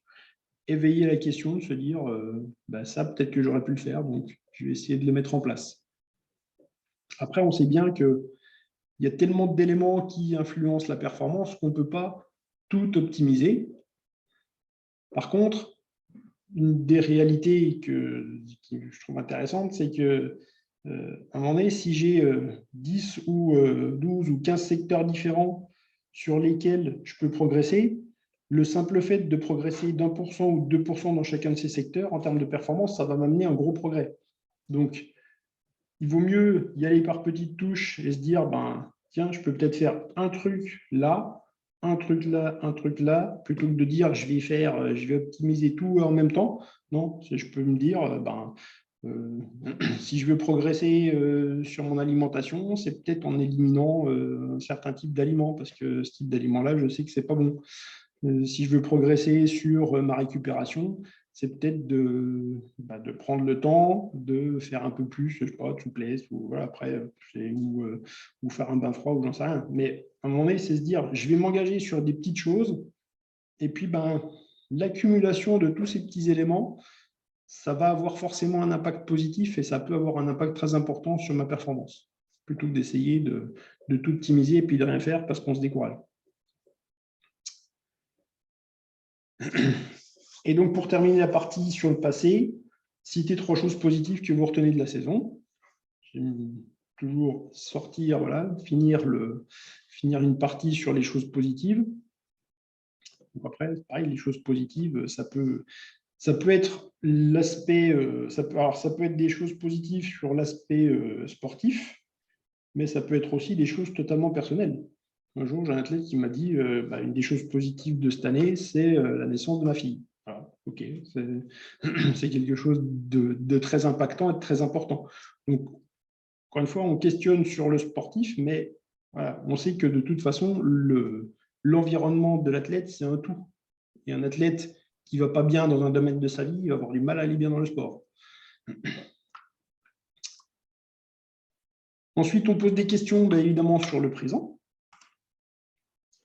Speaker 1: éveiller la question, de se dire ça, peut-être que j'aurais pu le faire, donc je vais essayer de le mettre en place. Après, on sait bien qu'il y a tellement d'éléments qui influencent la performance qu'on ne peut pas tout optimiser. Par contre, une des réalités que je trouve intéressante, c'est que À un moment donné, si j'ai 10 ou 12 ou 15 secteurs différents sur lesquels je peux progresser, le simple fait de progresser d'1% ou 2% dans chacun de ces secteurs, en termes de performance, ça va m'amener un gros progrès. Donc, il vaut mieux y aller par petites touches et se dire, ben, tiens, je peux peut-être faire un truc là, un truc là, plutôt que de dire, je vais optimiser tout en même temps. Non, je peux me dire, ben, si je veux progresser sur mon alimentation, c'est peut-être en éliminant un certain type d'aliments, parce que ce type d'aliment-là, je sais que ce n'est pas bon. Si je veux progresser sur ma récupération, c'est peut-être de prendre le temps de faire un peu plus, je sais pas, de souplesse, ou voilà, après, ou faire un bain froid, ou j'en sais rien. Mais à un moment donné, c'est se dire, je vais m'engager sur des petites choses, et puis ben, l'accumulation de tous ces petits éléments, ça va avoir forcément un impact positif et ça peut avoir un impact très important sur ma performance, plutôt que d'essayer de tout optimiser et puis de rien faire parce qu'on se décourage. Et donc, pour terminer la partie sur le passé, citez 3 choses positives que vous retenez de la saison. J'aime toujours sortir, voilà, finir une partie sur les choses positives. Donc après, pareil, les choses positives, ça peut être l'aspect, ça peut être des choses positives sur l'aspect sportif, mais ça peut être aussi des choses totalement personnelles. Un jour, j'ai un athlète qui m'a dit une des choses positives de cette année, c'est la naissance de ma fille. Alors, ok, c'est quelque chose de très impactant et de très important. Donc, encore une fois, on questionne sur le sportif, mais voilà, on sait que de toute façon, l'environnement de l'athlète, c'est un tout. Et un athlète qui ne va pas bien dans un domaine de sa vie, il va avoir du mal à aller bien dans le sport. Ensuite, on pose des questions, évidemment, sur le présent.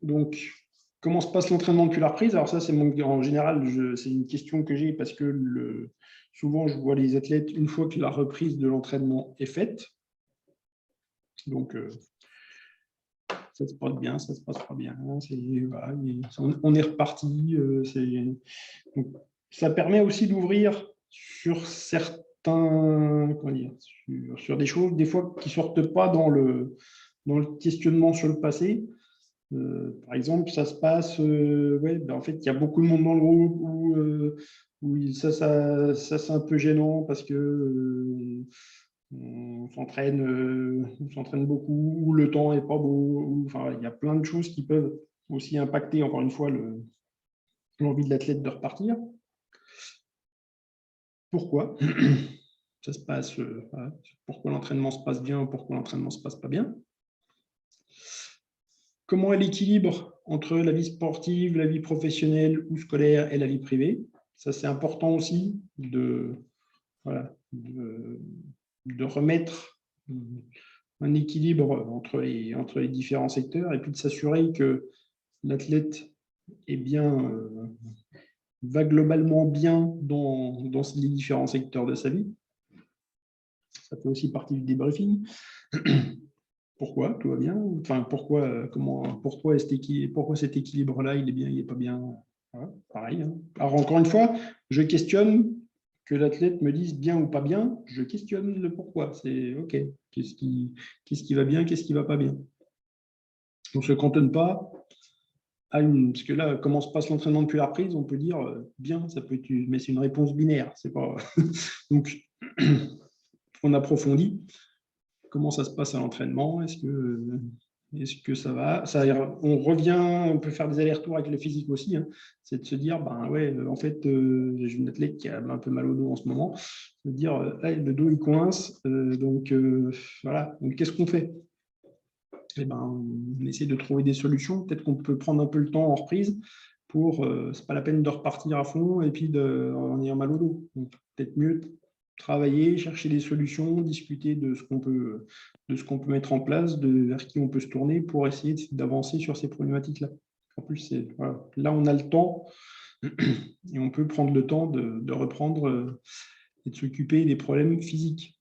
Speaker 1: Donc, comment se passe l'entraînement depuis la reprise? Alors ça, c'est en général, c'est une question que j'ai parce que souvent, je vois les athlètes une fois que la reprise de l'entraînement est faite. Donc, ça se passe bien, ça se passe pas bien. Voilà, on est reparti. Donc, ça permet aussi d'ouvrir sur certains, comment dire, sur des choses, des fois, qui ne sortent pas dans le questionnement sur le passé. Par exemple, ça se passe, en fait, il y a beaucoup de monde dans le groupe où ça c'est un peu gênant parce que on s'entraîne beaucoup, ou le temps n'est pas beau, enfin, il y a plein de choses qui peuvent aussi impacter, encore une fois, l'envie de l'athlète de repartir. Pourquoi ça se passe, voilà, pourquoi l'entraînement se passe bien, pourquoi l'entraînement ne se passe pas bien. Comment est l'équilibre entre la vie sportive, la vie professionnelle ou scolaire et la vie privée? Ça, c'est important aussi de remettre un équilibre entre les différents secteurs et puis de s'assurer que l'athlète va globalement bien dans les différents secteurs de sa vie. Ça fait aussi partie du débriefing. Pourquoi tout va bien? Enfin, pourquoi cet équilibre-là, il est bien, il n'est pas bien? Voilà, pareil. Hein. Alors, encore une fois, je questionne que l'athlète me dise bien ou pas bien, je questionne le pourquoi. C'est OK. Qu'est-ce qui va bien, qu'est-ce qui ne va pas bien? On ne se cantonne pas à parce que là, comment se passe l'entraînement depuis la reprise, on peut dire bien, ça peut être, mais c'est une réponse binaire. C'est pas. Donc, on approfondit. Comment ça se passe à l'entraînement? Est-ce que ça va? On revient, on peut faire des allers-retours avec le physique aussi. Hein. C'est de se dire, en fait, j'ai une athlète qui a un peu mal au dos en ce moment. De dire, le dos, il coince. Voilà. Donc, qu'est-ce qu'on fait? On essaie de trouver des solutions. Peut-être qu'on peut prendre un peu le temps en reprise pour, c'est pas la peine de repartir à fond et puis en ayant mal au dos. Donc, peut-être mieux travailler, chercher des solutions, discuter de ce qu'on peut mettre en place, vers qui on peut se tourner pour essayer d'avancer sur ces problématiques-là. En plus, là, on a le temps et on peut prendre le temps de reprendre et de s'occuper des problèmes physiques.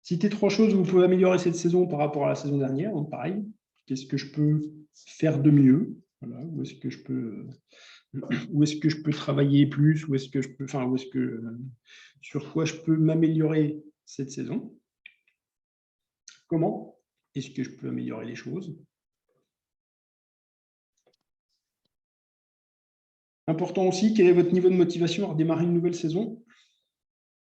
Speaker 1: Citez 3 choses où vous pouvez améliorer cette saison par rapport à la saison dernière. Donc, pareil, qu'est-ce que je peux faire de mieux? Voilà, où est-ce que je peux travailler plus, où est-ce que je peux, enfin, où est-ce que, sur quoi je peux m'améliorer cette saison. Comment est-ce que je peux améliorer les choses? Important aussi, quel est votre niveau de motivation à redémarrer une nouvelle saison?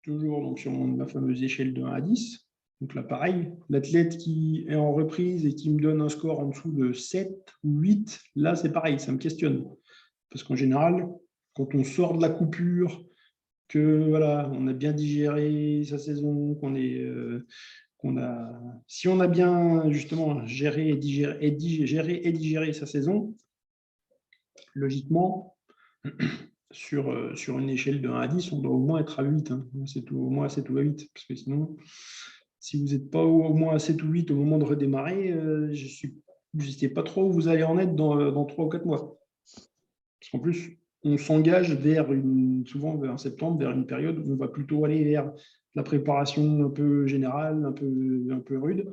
Speaker 1: Toujours donc, sur ma fameuse échelle de 1 à 10. Donc là, pareil, l'athlète qui est en reprise et qui me donne un score en dessous de 7 ou 8, là, c'est pareil, ça me questionne. Parce qu'en général, quand on sort de la coupure, que voilà, on a bien digéré sa saison, si on a bien justement géré et digéré sa saison, logiquement, sur une échelle de 1 à 10, on doit au moins être à 8. Hein. Au moins à 7 ou à 8. Parce que sinon, si vous n'êtes pas au moins à 7 ou 8 au moment de redémarrer, je ne sais pas trop où vous allez en être dans 3 ou 4 mois. Parce qu'en plus, on s'engage souvent vers septembre, vers une période où on va plutôt aller vers la préparation un peu générale, un peu rude.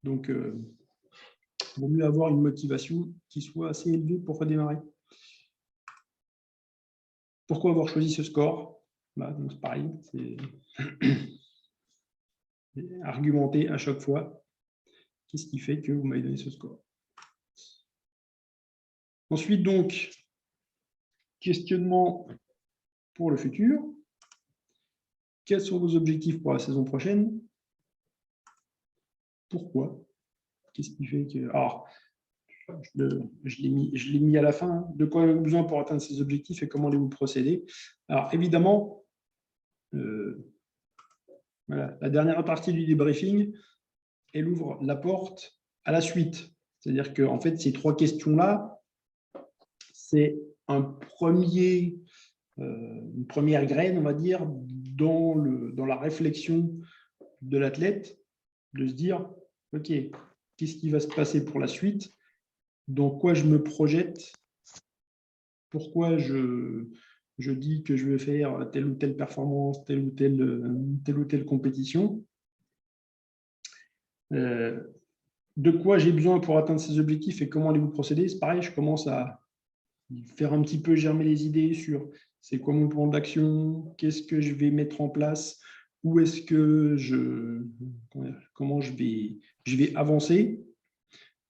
Speaker 1: Donc, il vaut mieux avoir une motivation qui soit assez élevée pour redémarrer. Pourquoi avoir choisi ce score? Donc c'est pareil, c'est argumenter à chaque fois. Qu'est-ce qui fait que vous m'avez donné ce score? Ensuite, donc, questionnement pour le futur. Quels sont vos objectifs pour la saison prochaine? Pourquoi? Qu'est-ce qui fait que... Alors, je l'ai mis à la fin. Hein. De quoi avez-vous besoin pour atteindre ces objectifs et comment allez-vous procéder? Alors, évidemment, voilà, la dernière partie du débriefing, elle ouvre la porte à la suite. C'est-à-dire que en fait, ces 3 questions-là, c'est une première graine, on va dire, dans la réflexion de l'athlète, de se dire, OK, qu'est-ce qui va se passer pour la suite? Dans quoi je me projette? Pourquoi je dis que je vais faire telle ou telle performance, telle ou telle compétition? De quoi j'ai besoin pour atteindre ces objectifs et comment allez-vous procéder? C'est pareil, je commence à faire un petit peu germer les idées sur c'est quoi mon plan d'action, qu'est-ce que je vais mettre en place, où est-ce que comment je vais avancer.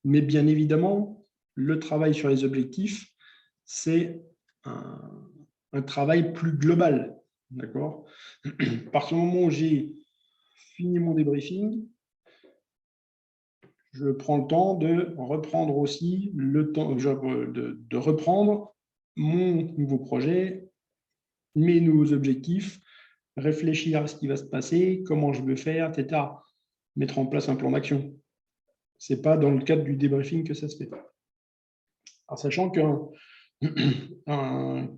Speaker 1: Mais bien évidemment, le travail sur les objectifs, c'est un travail plus global. D'accord? À partir du moment où j'ai fini mon débriefing, je prends le temps de reprendre aussi de reprendre mon nouveau projet, mes nouveaux objectifs, réfléchir à ce qui va se passer, comment je veux faire, etc. Mettre en place un plan d'action. Ce n'est pas dans le cadre du débriefing que ça se fait. Alors, sachant qu'un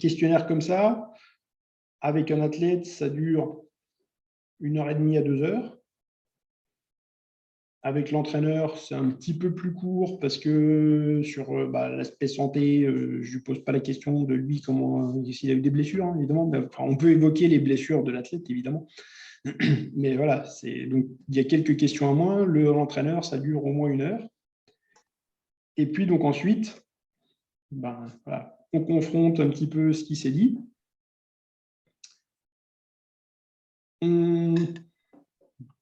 Speaker 1: questionnaire comme ça, avec un athlète, ça dure 1h30 à 2 heures. Avec l'entraîneur, c'est un petit peu plus court parce que sur l'aspect santé, je ne lui pose pas la question de lui, s'il a eu des blessures, hein, évidemment. Enfin, on peut évoquer les blessures de l'athlète, évidemment. Mais voilà, donc il y a quelques questions à moins. L'entraîneur, ça dure au moins 1 heure. Et puis, donc ensuite, voilà, on confronte un petit peu ce qui s'est dit. On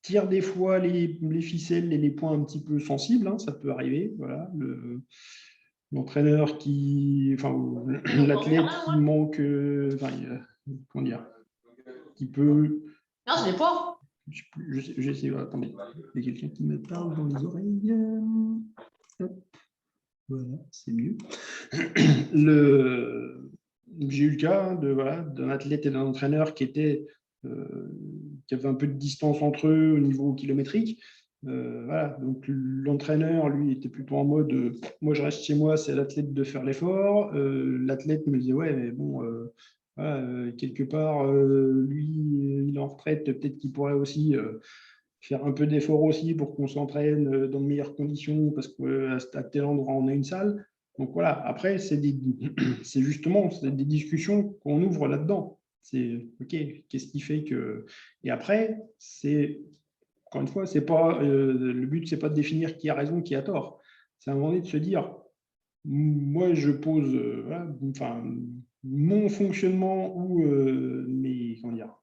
Speaker 1: tire des fois les ficelles et les points un petit peu sensibles, hein, ça peut arriver. Voilà, l'entraîneur l'athlète qui manque, comment dire, qui peut.
Speaker 2: Non, je l'ai pas.
Speaker 1: Je sais, attendez, il y a quelqu'un qui me parle dans les oreilles. Hop. Voilà, c'est mieux. J'ai eu le cas d'un athlète et d'un entraîneur qui avait un peu de distance entre eux au niveau kilométrique. Voilà, donc l'entraîneur, lui, était plutôt en mode moi, je reste chez moi, c'est à l'athlète de faire l'effort. L'athlète me disait ouais, mais bon, quelque part, lui, il est en retraite, peut-être qu'il pourrait aussi faire un peu d'effort aussi pour qu'on s'entraîne dans de meilleures conditions parce qu'à tel endroit, on a une salle. Donc voilà, après, c'est justement des discussions qu'on ouvre là-dedans. C'est OK, qu'est-ce qui fait que. Et après, encore une fois, le but, c'est pas de définir qui a raison, qui a tort. C'est à un moment donné de se dire moi, je pose voilà, enfin, mon fonctionnement ou comment dire,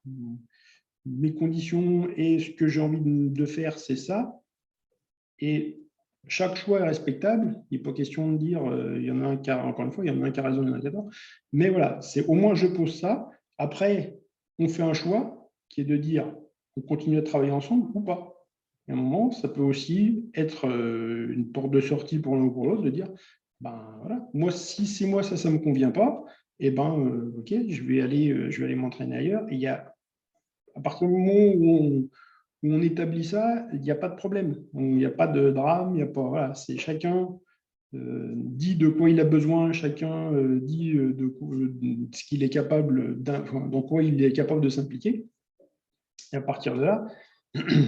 Speaker 1: mes conditions et ce que j'ai envie de faire, c'est ça. Et chaque choix est respectable. Il n'est pas question de dire, il y en a un qui a, encore une fois, il y en a un qui a raison, il y en a un qui a tort. Mais voilà, c'est au moins je pose ça. Après, on fait un choix qui est de dire, on continue à travailler ensemble ou pas. Et à un moment, ça peut aussi être une porte de sortie pour l'un ou pour l'autre, de dire, ben voilà, moi, si c'est moi, ça ne me convient pas, et ben, ok, je vais aller m'entraîner ailleurs. Et il y a, à partir du moment où on établit ça, il n'y a pas de problème. Il n'y a pas de drame, il n'y a pas. Voilà, c'est chacun dit de quoi il a besoin, chacun dit de ce qu'il est capable, dans quoi il est capable de s'impliquer. Et à partir de là,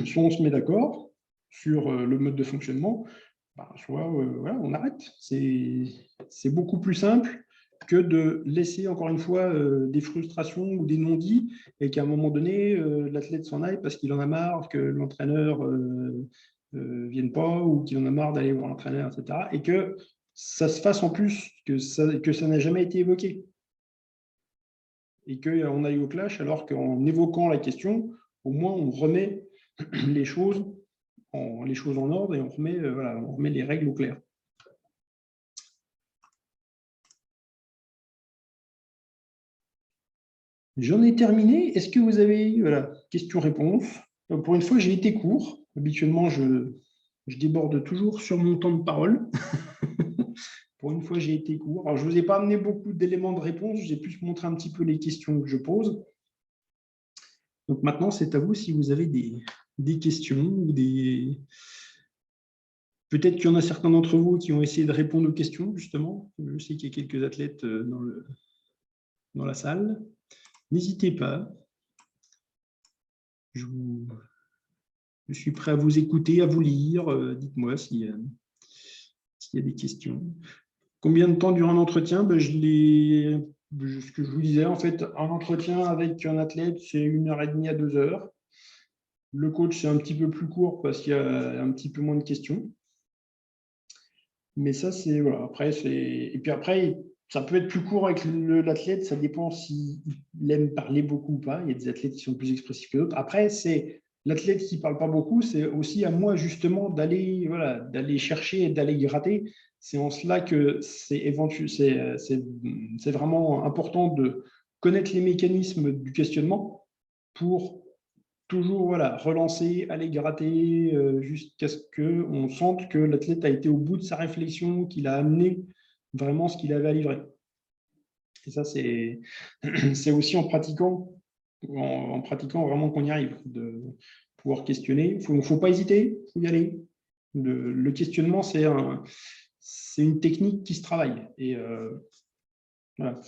Speaker 1: soit on se met d'accord sur le mode de fonctionnement, ben, soit voilà, on arrête. C'est beaucoup plus simple que de laisser, encore une fois, des frustrations ou des non-dits et qu'à un moment donné, l'athlète s'en aille parce qu'il en a marre, que l'entraîneur ne vienne pas ou qu'il en a marre d'aller voir l'entraîneur, etc. Et que ça se fasse en plus, que ça n'a jamais été évoqué et qu'on aille au clash alors qu'en évoquant la question, au moins on remet les choses en ordre et voilà, on remet les règles au clair. J'en ai terminé. Est-ce que vous avez voilà, question-réponse? Pour une fois, j'ai été court. Habituellement, je déborde toujours sur mon temps de parole. Pour une fois, j'ai été court. Alors, je ne vous ai pas amené beaucoup d'éléments de réponse. J'ai plus montré un petit peu les questions que je pose. Donc maintenant, c'est à vous si vous avez des questions ou des... Peut-être qu'il y en a certains d'entre vous qui ont essayé de répondre aux questions, justement. Je sais qu'il y a quelques athlètes dans la salle. N'hésitez pas. Je suis prêt à vous écouter, à vous lire. Dites-moi s'il y a des questions. Combien de temps dure un entretien? Ce que je vous disais, en fait, un entretien avec un athlète, c'est 1h30 à 2 heures. Le coach, c'est un petit peu plus court parce qu'il y a un petit peu moins de questions. Mais ça, c'est... Voilà. Après, et puis après, ça peut être plus court avec l'athlète, ça dépend s'il aime parler beaucoup ou pas. Il y a des athlètes qui sont plus expressifs que d'autres. Après, c'est l'athlète qui ne parle pas beaucoup, c'est aussi à moi justement d'aller chercher et d'aller gratter. C'est en cela que c'est vraiment important de connaître les mécanismes du questionnement pour toujours voilà, relancer, aller gratter jusqu'à ce qu'on sente que l'athlète a été au bout de sa réflexion, qu'il a amené vraiment ce qu'il avait à livrer. Et ça, c'est aussi en pratiquant vraiment qu'on y arrive, de pouvoir questionner. Il ne faut pas hésiter, il faut y aller. Le questionnement, c'est une technique qui se travaille. Et voilà,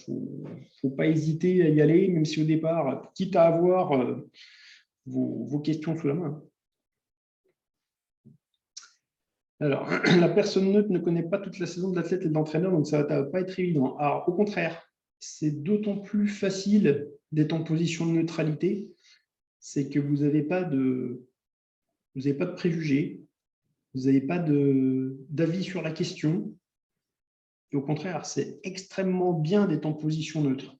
Speaker 1: faut pas hésiter à y aller, même si au départ, quitte à avoir vos questions sous la main. Alors, la personne neutre ne connaît pas toute la saison de l'athlète et de l'entraîneur, donc ça ne va pas être évident. Alors, au contraire, c'est d'autant plus facile d'être en position de neutralité, c'est que vous n'avez pas de préjugés, vous n'avez pas d'avis sur la question. Et au contraire, c'est extrêmement bien d'être en position neutre.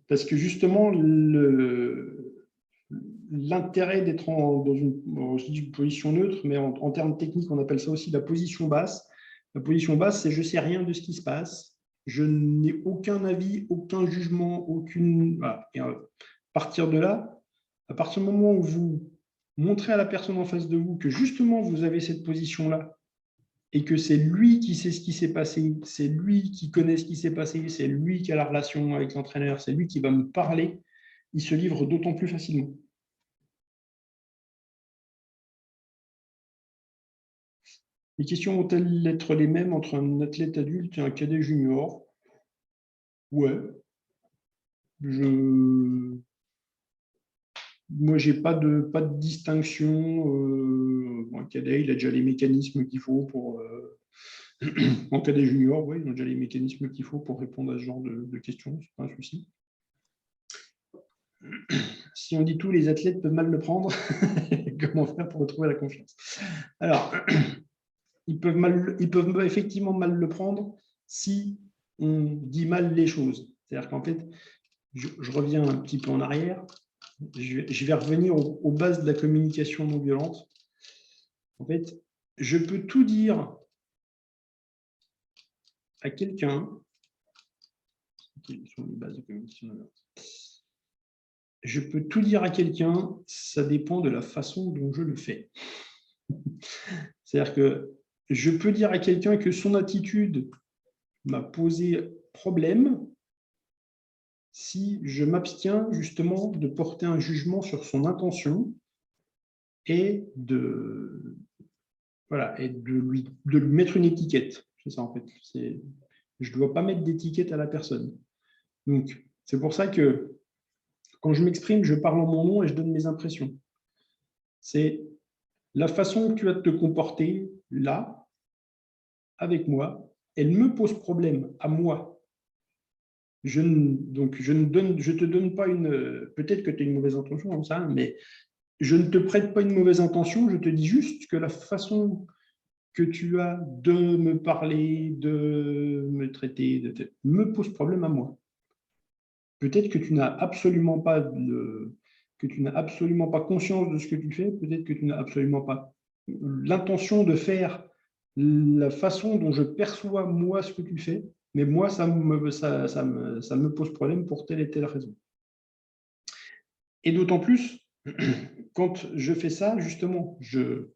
Speaker 1: Parce que justement, l'intérêt d'être dans une position neutre, mais en termes techniques, on appelle ça aussi la position basse. La position basse, c'est je ne sais rien de ce qui se passe, je n'ai aucun avis, aucun jugement, aucune... Voilà. Et à partir de là, à partir du moment où vous montrez à la personne en face de vous que justement vous avez cette position-là et que c'est lui qui sait ce qui s'est passé, c'est lui qui connaît ce qui s'est passé, c'est lui qui a la relation avec l'entraîneur, c'est lui qui va me parler, il se livre d'autant plus facilement. Les questions vont-elles être les mêmes entre un athlète adulte et un cadet junior? Ouais. Moi, je n'ai pas de distinction. Un cadet, il a déjà les mécanismes qu'il faut pour... En cadet junior, oui, il a déjà les mécanismes qu'il faut pour répondre à ce genre de questions, ce n'est pas un souci. Si on dit tout, les athlètes peuvent mal le prendre. Comment faire pour retrouver la confiance? Alors, ils peuvent effectivement mal le prendre si on dit mal les choses. C'est-à-dire qu'en fait, je reviens un petit peu en arrière, je vais revenir aux bases de la communication non violente. En fait, je peux tout dire à quelqu'un. Quelles sont les bases de communication non violente? Je peux tout dire à quelqu'un, ça dépend de la façon dont je le fais. C'est-à-dire que je peux dire à quelqu'un que son attitude m'a posé problème si je m'abstiens justement de porter un jugement sur son intention et de lui mettre une étiquette. C'est ça en fait. Je ne dois pas mettre d'étiquette à la personne. Donc, c'est pour ça que quand je m'exprime, je parle en mon nom et je donne mes impressions. C'est la façon que tu vas te comporter là, avec moi, elle me pose problème à moi. Je te donne pas peut-être que tu as une mauvaise intention comme ça, mais je ne te prête pas une mauvaise intention, je te dis juste que la façon que tu as de me parler, de me traiter, me pose problème à moi. Peut-être que tu n'as absolument pas conscience de ce que tu fais, peut-être que tu n'as absolument pas l'intention de faire la façon dont je perçois moi ce que tu fais, mais moi ça me pose problème pour telle et telle raison. Et d'autant plus quand je fais ça, justement, je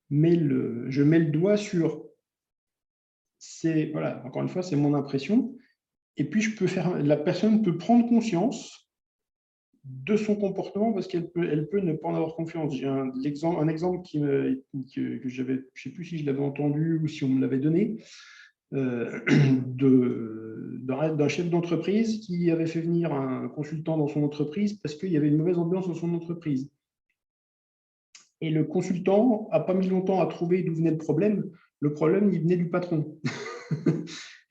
Speaker 1: mets le doigt sur, voilà, encore une fois, c'est mon impression. Et puis, la personne peut prendre conscience de son comportement parce qu'elle peut ne pas en avoir confiance. J'ai un exemple que j'avais, je ne sais plus si je l'avais entendu ou si on me l'avait donné, d'un chef d'entreprise qui avait fait venir un consultant dans son entreprise parce qu'il y avait une mauvaise ambiance dans son entreprise. Et le consultant n'a pas mis longtemps à trouver d'où venait le problème. Le problème, il venait du patron.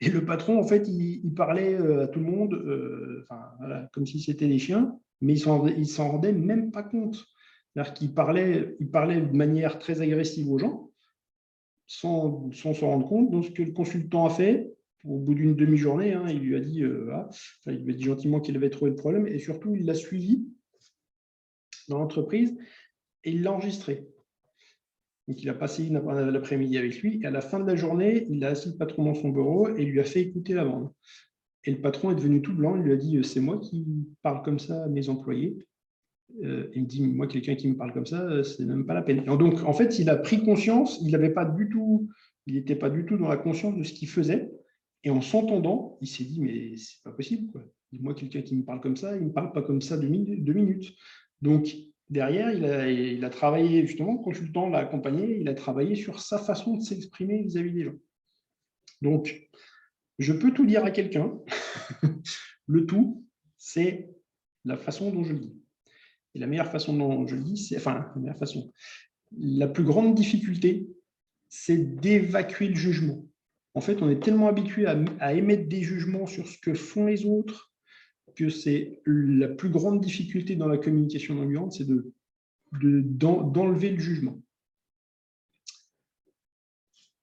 Speaker 1: Et le patron, en fait, il parlait à tout le monde, voilà, comme si c'était des chiens, mais il s'en rendait même pas compte. C'est-à-dire qu'il parlait de manière très agressive aux gens, sans s'en rendre compte. Donc, ce que le consultant a fait, au bout d'une demi-journée, il lui a dit, il lui a dit gentiment qu'il avait trouvé le problème, et surtout, il l'a suivi dans l'entreprise et il l'a enregistré. Donc, il a passé l'après-midi avec lui, et à la fin de la journée, il a assis le patron dans son bureau et lui a fait écouter la bande. Et le patron est devenu tout blanc, il lui a dit « c'est moi qui parle comme ça à mes employés ». Il me dit « moi, quelqu'un qui me parle comme ça, c'est même pas la peine ». Donc, en fait, il a pris conscience, il n'était pas du tout dans la conscience de ce qu'il faisait, et en s'entendant, il s'est dit « mais c'est pas possible, quoi. Moi, quelqu'un qui me parle comme ça, il ne me parle pas comme ça 2 minutes ». Donc, derrière, il a travaillé, justement, le consultant l'a accompagné, il a travaillé sur sa façon de s'exprimer vis-à-vis des gens. Donc, je peux tout dire à quelqu'un. Le tout, c'est la façon dont je le dis. Et la meilleure façon dont je le dis, la plus grande difficulté, c'est d'évacuer le jugement. En fait, on est tellement habitué à émettre des jugements sur ce que font les autres que c'est la plus grande difficulté dans la communication non violente, c'est d'enlever le jugement.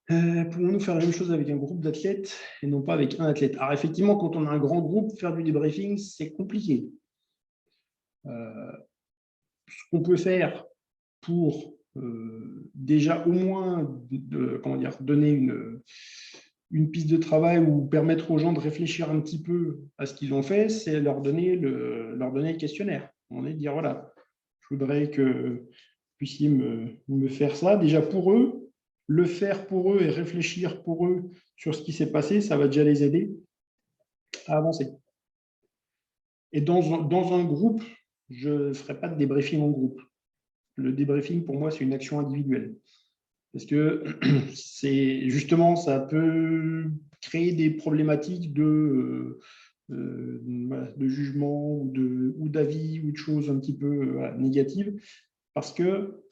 Speaker 1: Pouvons-nous faire la même chose avec un groupe d'athlètes et non pas avec un athlète? Alors effectivement, quand on a un grand groupe, faire du débriefing, c'est compliqué. Ce qu'on peut faire pour déjà au moins donner une piste de travail ou permettre aux gens de réfléchir un petit peu à ce qu'ils ont fait, c'est leur donner le questionnaire. On est de dire, voilà, je voudrais que vous puissiez me faire ça. Déjà pour eux, le faire pour eux et réfléchir pour eux sur ce qui s'est passé, ça va déjà les aider à avancer. Et dans un groupe, je ne ferai pas de débriefing en groupe. Le débriefing, pour moi, c'est une action individuelle. Parce que justement, ça peut créer des problématiques de jugement ou d'avis ou de choses un petit peu négatives. Parce que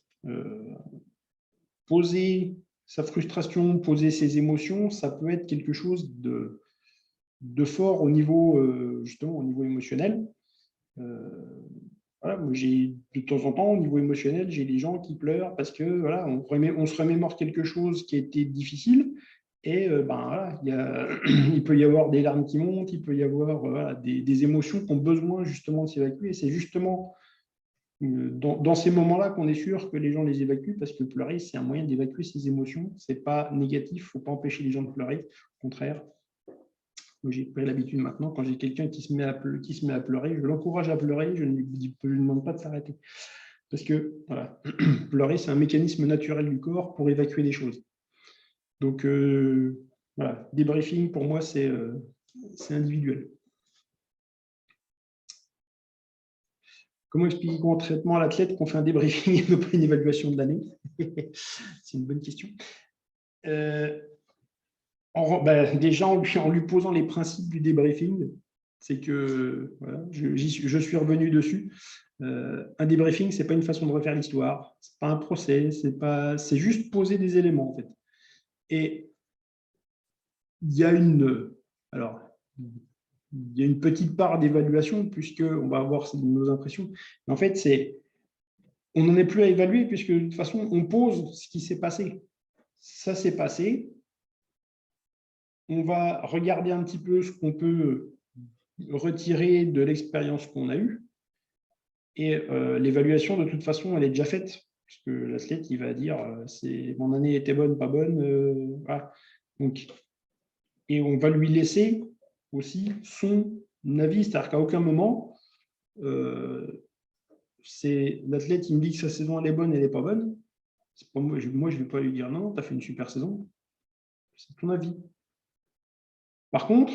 Speaker 1: poser sa frustration, poser ses émotions, ça peut être quelque chose de fort au niveau, justement, au niveau émotionnel. voilà, moi, de temps en temps, au niveau émotionnel, j'ai des gens qui pleurent parce que voilà, on se remémore quelque chose qui a été difficile. Et ben, voilà, il peut y avoir des larmes qui montent, il peut y avoir voilà, des émotions qui ont besoin justement de s'évacuer. C'est justement dans ces moments-là qu'on est sûr que les gens les évacuent, parce que pleurer, c'est un moyen d'évacuer ses émotions. Ce n'est pas négatif, il ne faut pas empêcher les gens de pleurer. Au contraire, moi, j'ai pris l'habitude maintenant, quand j'ai quelqu'un qui se met à pleurer, je l'encourage à pleurer, je ne lui demande pas de s'arrêter. Parce que voilà, pleurer, c'est un mécanisme naturel du corps pour évacuer des choses. Donc, voilà, débriefing, pour moi, c'est individuel. Comment expliquer concrètement à l'athlète qu'on fait un débriefing et pas une évaluation de l'année? C'est une bonne question. Déjà, en lui posant les principes du débriefing, c'est que voilà, je suis revenu dessus. Un débriefing, ce n'est pas une façon de refaire l'histoire, ce n'est pas un procès, c'est juste poser des éléments, en fait. Et il y a une petite part d'évaluation, puisqu'on va avoir nos impressions. Mais en fait, on n'en est plus à évaluer, puisque de toute façon, on pose ce qui s'est passé. Ça s'est passé. On va regarder un petit peu ce qu'on peut retirer de l'expérience qu'on a eue. Et l'évaluation, de toute façon, elle est déjà faite. Parce que l'athlète, il va dire mon année était bonne, pas bonne. Voilà. Donc, et on va lui laisser aussi son avis. C'est-à-dire qu'à aucun moment, l'athlète, il me dit que sa saison, elle est bonne, elle n'est pas bonne. Moi, je ne vais pas lui dire non, tu as fait une super saison. C'est ton avis. Par contre,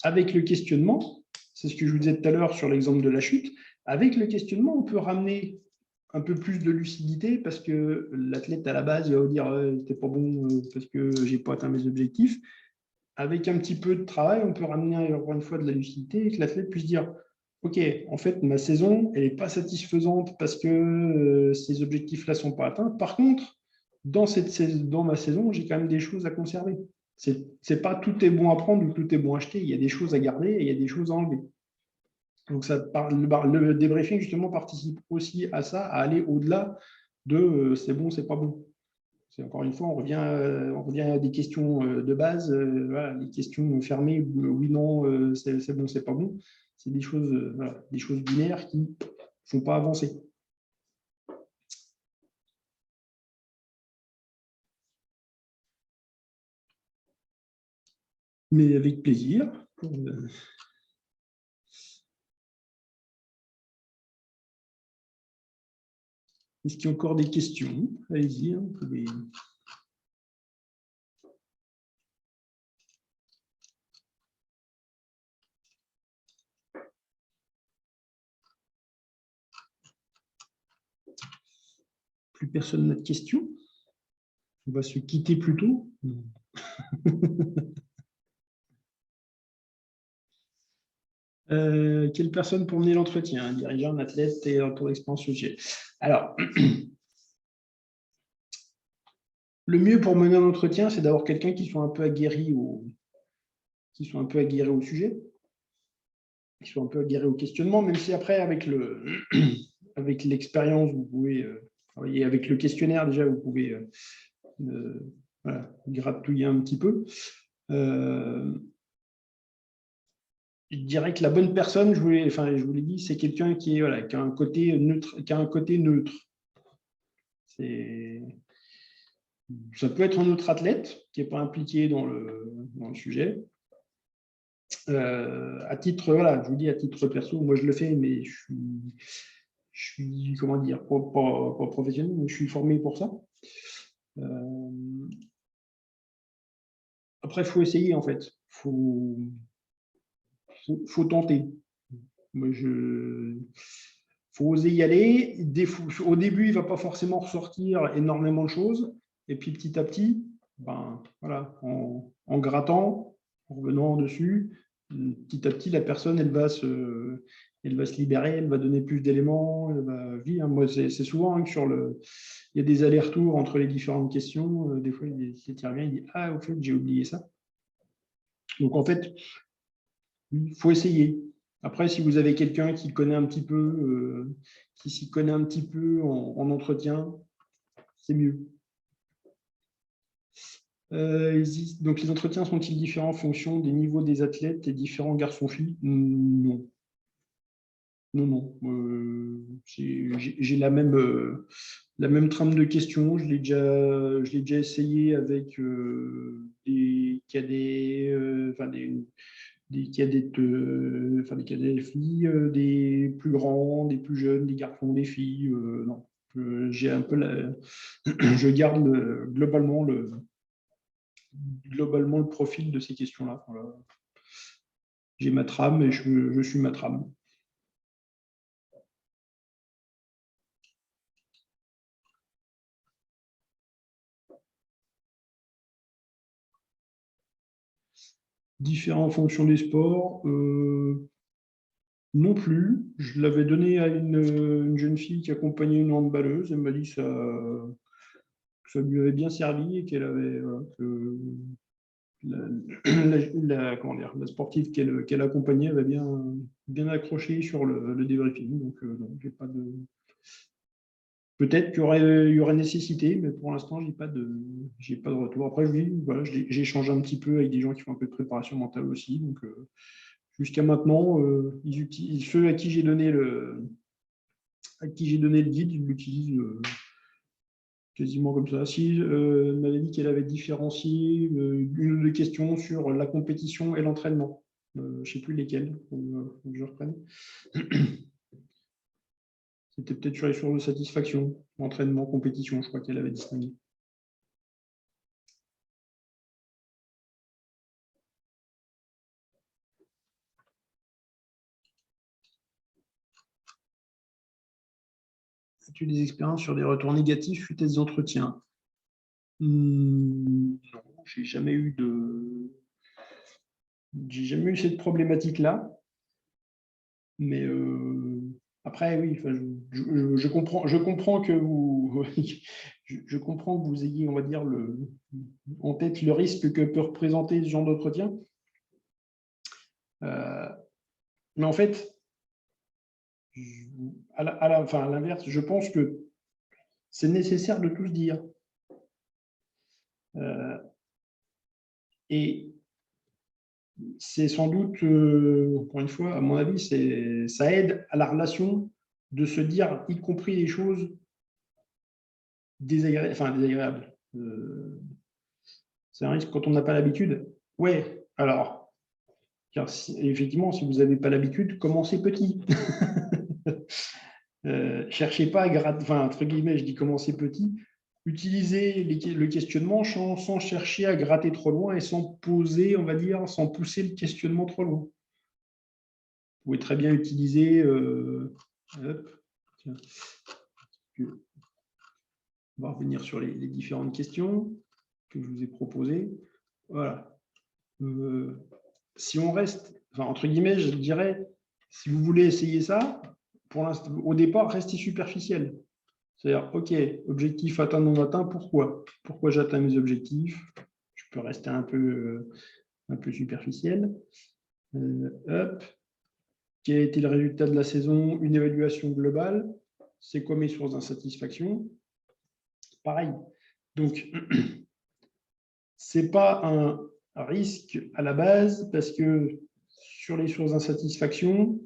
Speaker 1: avec le questionnement, c'est ce que je vous disais tout à l'heure sur l'exemple de la chute, avec le questionnement, on peut ramener un peu plus de lucidité parce que l'athlète, à la base, il va vous dire c'était pas bon parce que je n'ai pas atteint mes objectifs. Avec un petit peu de travail, on peut ramener encore une fois de la lucidité et que l'athlète puisse dire ok, en fait, ma saison, elle n'est pas satisfaisante parce que ces objectifs-là ne sont pas atteints. Par contre, dans ma saison, j'ai quand même des choses à conserver. C'est pas tout est bon à prendre ou tout est bon à acheter. Il y a des choses à garder et il y a des choses à enlever. Donc, le débriefing, justement, participe aussi à ça, à aller au-delà de c'est bon, c'est pas bon. Encore une fois, on revient à des questions de base, voilà, les questions fermées, oui, non, c'est bon, c'est pas bon. C'est des choses binaires qui ne font pas avancer. Mais avec plaisir. Est-ce qu'il y a encore des questions? Allez-y, vous pouvez. Plus personne n'a de questions? On va se quitter plus tôt. Quelle personne pour mener l'entretien? Un dirigeant, un athlète et un tour d'expérience sujet. Alors, le mieux pour mener un entretien, c'est d'avoir quelqu'un qui soit un peu aguerri au sujet, qui soit un peu aguerri au questionnement, même si après, avec l'expérience, vous pouvez travailler avec le questionnaire, déjà, vous pouvez gratouiller un petit peu. Je dirais que la bonne personne, je vous l'ai dit, c'est quelqu'un qui a un côté neutre. Ça peut être un autre athlète qui n'est pas impliqué dans le sujet. À titre, je vous dis, à titre perso, moi je le fais, mais je suis comment dire, pas professionnel, mais je suis formé pour ça. Après, il faut essayer, en fait. Faut tenter. Faut oser y aller. Au début, il ne va pas forcément ressortir énormément de choses. Et puis petit à petit, en grattant, en revenant dessus, petit à petit, la personne, elle va se libérer, elle va donner plus d'éléments, elle va vivre. Moi, c'est souvent que il y a des allers-retours entre les différentes questions. Des fois, il revient, il dit « Ah, au fait, j'ai oublié ça ». Donc, en fait, il faut essayer. Après, si vous avez quelqu'un qui connaît un petit peu, qui s'y connaît un petit peu en entretien, c'est mieux. Donc, les entretiens sont-ils différents en fonction des niveaux des athlètes et différents garçons-filles? Non. Non, non. J'ai la même trame de questions. Je l'ai déjà essayé avec des cadets, des cadettes, des cadets filles, des plus grands, des plus jeunes, des garçons, des filles. Non. J'ai un peu je garde globalement le profil de ces questions-là. Voilà. J'ai ma trame et je suis ma trame. Différents en fonction des sports, non plus. Je l'avais donné à une jeune fille qui accompagnait une handballeuse. Elle m'a dit que ça lui avait bien servi et qu'elle avait voilà, que comment dire, la sportive qu'elle accompagnait avait bien accroché sur le débriefing. Donc, non, j'ai pas de. Peut-être il y aurait nécessité, mais pour l'instant, j'ai pas de retour. Après, oui, voilà, j'ai échangé un petit peu avec des gens qui font un peu de préparation mentale aussi. Donc, jusqu'à maintenant, ceux à qui j'ai donné le guide, ils l'utilisent quasiment comme ça. Si elle m'avait dit qu'elle avait différencié une ou deux questions sur la compétition et l'entraînement. Je ne sais plus lesquelles, faut que je reprenne. C'était peut-être sur les sources de satisfaction, entraînement, compétition, je crois qu'elle avait distingué. As-tu des expériences sur des retours négatifs suite à des entretiens? Non, j'ai jamais eu cette problématique-là. Mais après, oui, je comprends que vous, je comprends que vous ayez, on va dire, en tête le risque que peut représenter ce genre d'entretien. Mais en fait, à l'inverse, je pense que c'est nécessaire de tout se dire. Et c'est sans doute, encore une fois, à mon avis, ça aide à la relation de se dire, y compris les choses désagréables. C'est un risque quand on n'a pas l'habitude. Ouais, alors, car effectivement, si vous n'avez pas l'habitude, commencez petit. Cherchez pas à gratter, enfin, entre guillemets, je dis commencez petit. Utilisez le questionnement sans chercher à gratter trop loin et sans poser, on va dire, sans pousser le questionnement trop loin. Vous pouvez très bien utiliser. Tiens, on va revenir sur les différentes questions que je vous ai proposées. Voilà. Si on reste, enfin, entre guillemets, je dirais, si vous voulez essayer ça, pour l'instant, au départ, restez superficiel. C'est-à-dire, OK, objectif atteint non atteint, pourquoi? Pourquoi j'atteins mes objectifs? Je peux rester un peu superficiel. Hop. Quel a été le résultat de la saison? Une évaluation globale. C'est quoi mes sources d'insatisfaction? Pareil. Donc, ce n'est pas un risque à la base parce que sur les sources d'insatisfaction,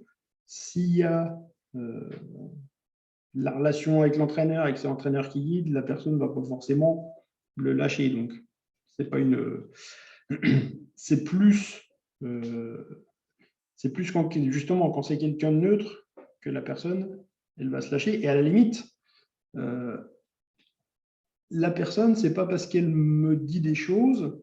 Speaker 1: s'il y a la relation avec l'entraîneur et que c'est l'entraîneur qui guide, la personne ne va pas forcément le lâcher. Donc, c'est pas une. C'est plus quand, justement quand c'est quelqu'un de neutre que la personne, elle va se lâcher. Et à la limite, la personne, c'est pas parce qu'elle me dit des choses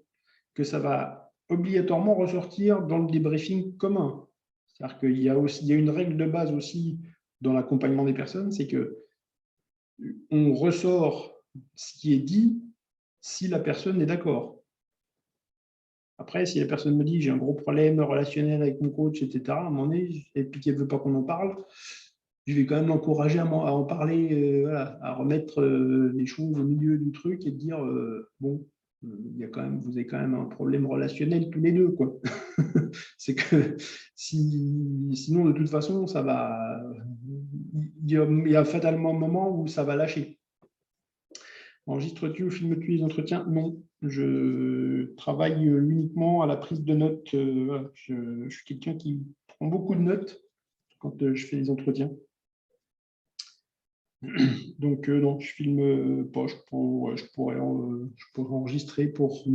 Speaker 1: que ça va obligatoirement ressortir dans le débriefing commun. C'est-à-dire qu'il y a une règle de base aussi dans l'accompagnement des personnes, c'est que on ressort ce qui est dit si la personne est d'accord. Après, si la personne me dit j'ai un gros problème relationnel avec mon coach, etc., à un moment donné, et puis qu'elle ne veut pas qu'on en parle, je vais quand même l'encourager à en parler, voilà, à remettre les choses au milieu du truc et de dire bon, vous avez quand même un problème relationnel tous les deux, quoi. C'est que sinon, de toute façon, ça va. Il y a fatalement un moment où ça va lâcher. Enregistres-tu ou filmes-tu les entretiens? Non. Je travaille uniquement à la prise de notes. Voilà. Je suis quelqu'un qui prend beaucoup de notes quand je fais les entretiens. Donc, non, je filme pas. Je pourrais enregistrer pour.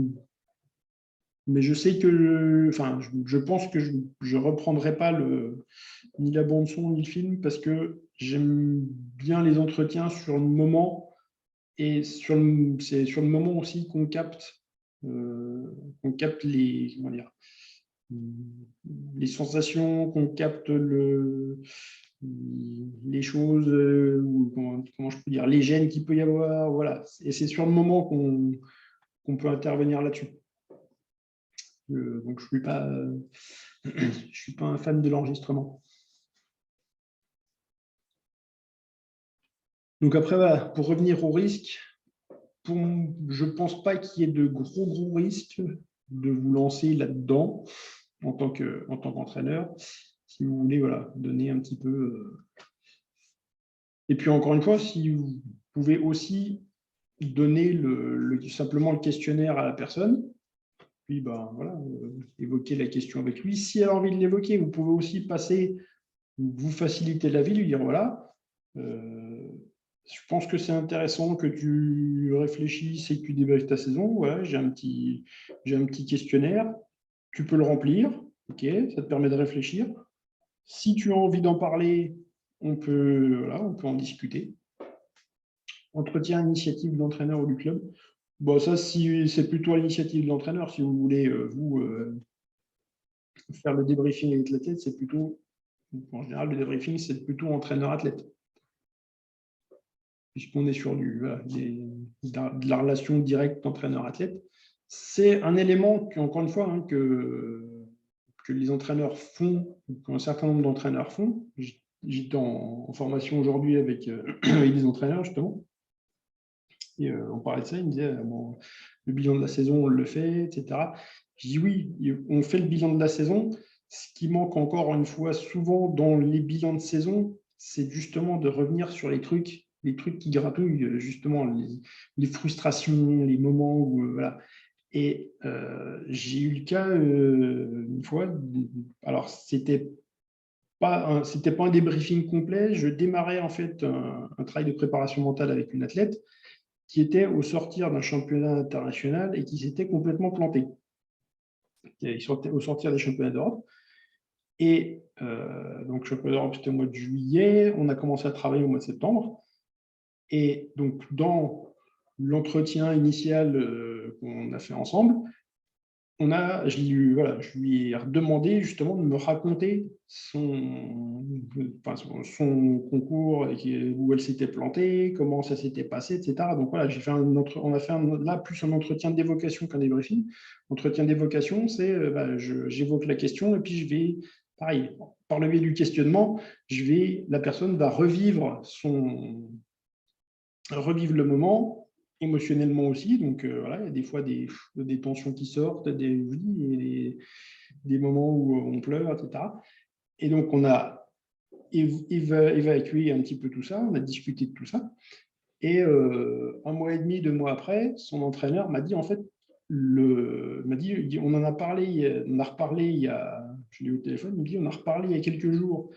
Speaker 1: Mais je sais que, je pense que je ne reprendrai pas ni la bande son ni le film parce que j'aime bien les entretiens sur le moment et c'est sur le moment aussi qu'on capte les, comment dire, les sensations, qu'on capte les choses, ou comment je peux dire, les gènes qu'il peut y avoir, voilà. Et c'est sur le moment qu'on peut intervenir là-dessus. Donc, je suis pas un fan de l'enregistrement. Donc après, voilà, pour revenir au risque, je ne pense pas qu'il y ait de gros risques de vous lancer là-dedans en tant qu'entraîneur, si vous voulez voilà, donner un petit peu. Et puis encore une fois, si vous pouvez aussi donner simplement le questionnaire à la personne, puis voilà, évoquer la question avec lui. Si elle a envie de l'évoquer, vous pouvez aussi vous faciliter la vie, lui dire voilà, je pense que c'est intéressant que tu réfléchisses et que tu débriefes ta saison. Voilà, j'ai un petit questionnaire, tu peux le remplir, ok, ça te permet de réfléchir. Si tu as envie d'en parler, on peut en discuter. Entretien initiative de l'entraîneur ou du club. Bon, ça, c'est plutôt à l'initiative de l'entraîneur. Si vous voulez, faire le débriefing avec l'athlète, c'est plutôt, en général, le débriefing, c'est plutôt entraîneur-athlète. Puisqu'on est sur de la relation directe entraîneur-athlète. C'est un élément, encore une fois, que les entraîneurs font, qu'un certain nombre d'entraîneurs font. J'étais en formation aujourd'hui avec des entraîneurs, justement. Et on parlait de ça, ils me disaient, le bilan de la saison, on le fait, etc. Je dis oui, on fait le bilan de la saison. Ce qui manque encore une fois souvent dans les bilans de saison, c'est justement de revenir sur les trucs qui gratouillent, justement, les frustrations, les moments où, voilà. Et j'ai eu le cas une fois, alors c'était pas un débriefing complet, je démarrais en fait un travail de préparation mentale avec une athlète qui était au sortir d'un championnat international et qui s'était complètement planté. Au sortir des championnats d'Europe. Et donc, championnat d'Europe, c'était au mois de juillet. On a commencé à travailler au mois de septembre. Et donc, dans l'entretien initial qu'on a fait ensemble, je lui ai demandé justement de me raconter son concours, où elle s'était plantée, comment ça s'était passé, etc. Donc voilà, on a fait là plus un entretien d'évocation qu'un débriefing. Entretien d'évocation, c'est j'évoque la question et puis je vais, pareil, par le biais du questionnement, la personne va revivre le moment émotionnellement aussi. Donc, voilà, il y a des fois des tensions qui sortent, des moments où on pleure, etc. Et donc, on a évacué un petit peu tout ça, on a discuté de tout ça. Et 1 mois et demi, 2 mois après, son entraîneur m'a dit, en fait, on en a parlé, on a reparlé je l'ai eu au téléphone, il me dit, on a reparlé il y a quelques jours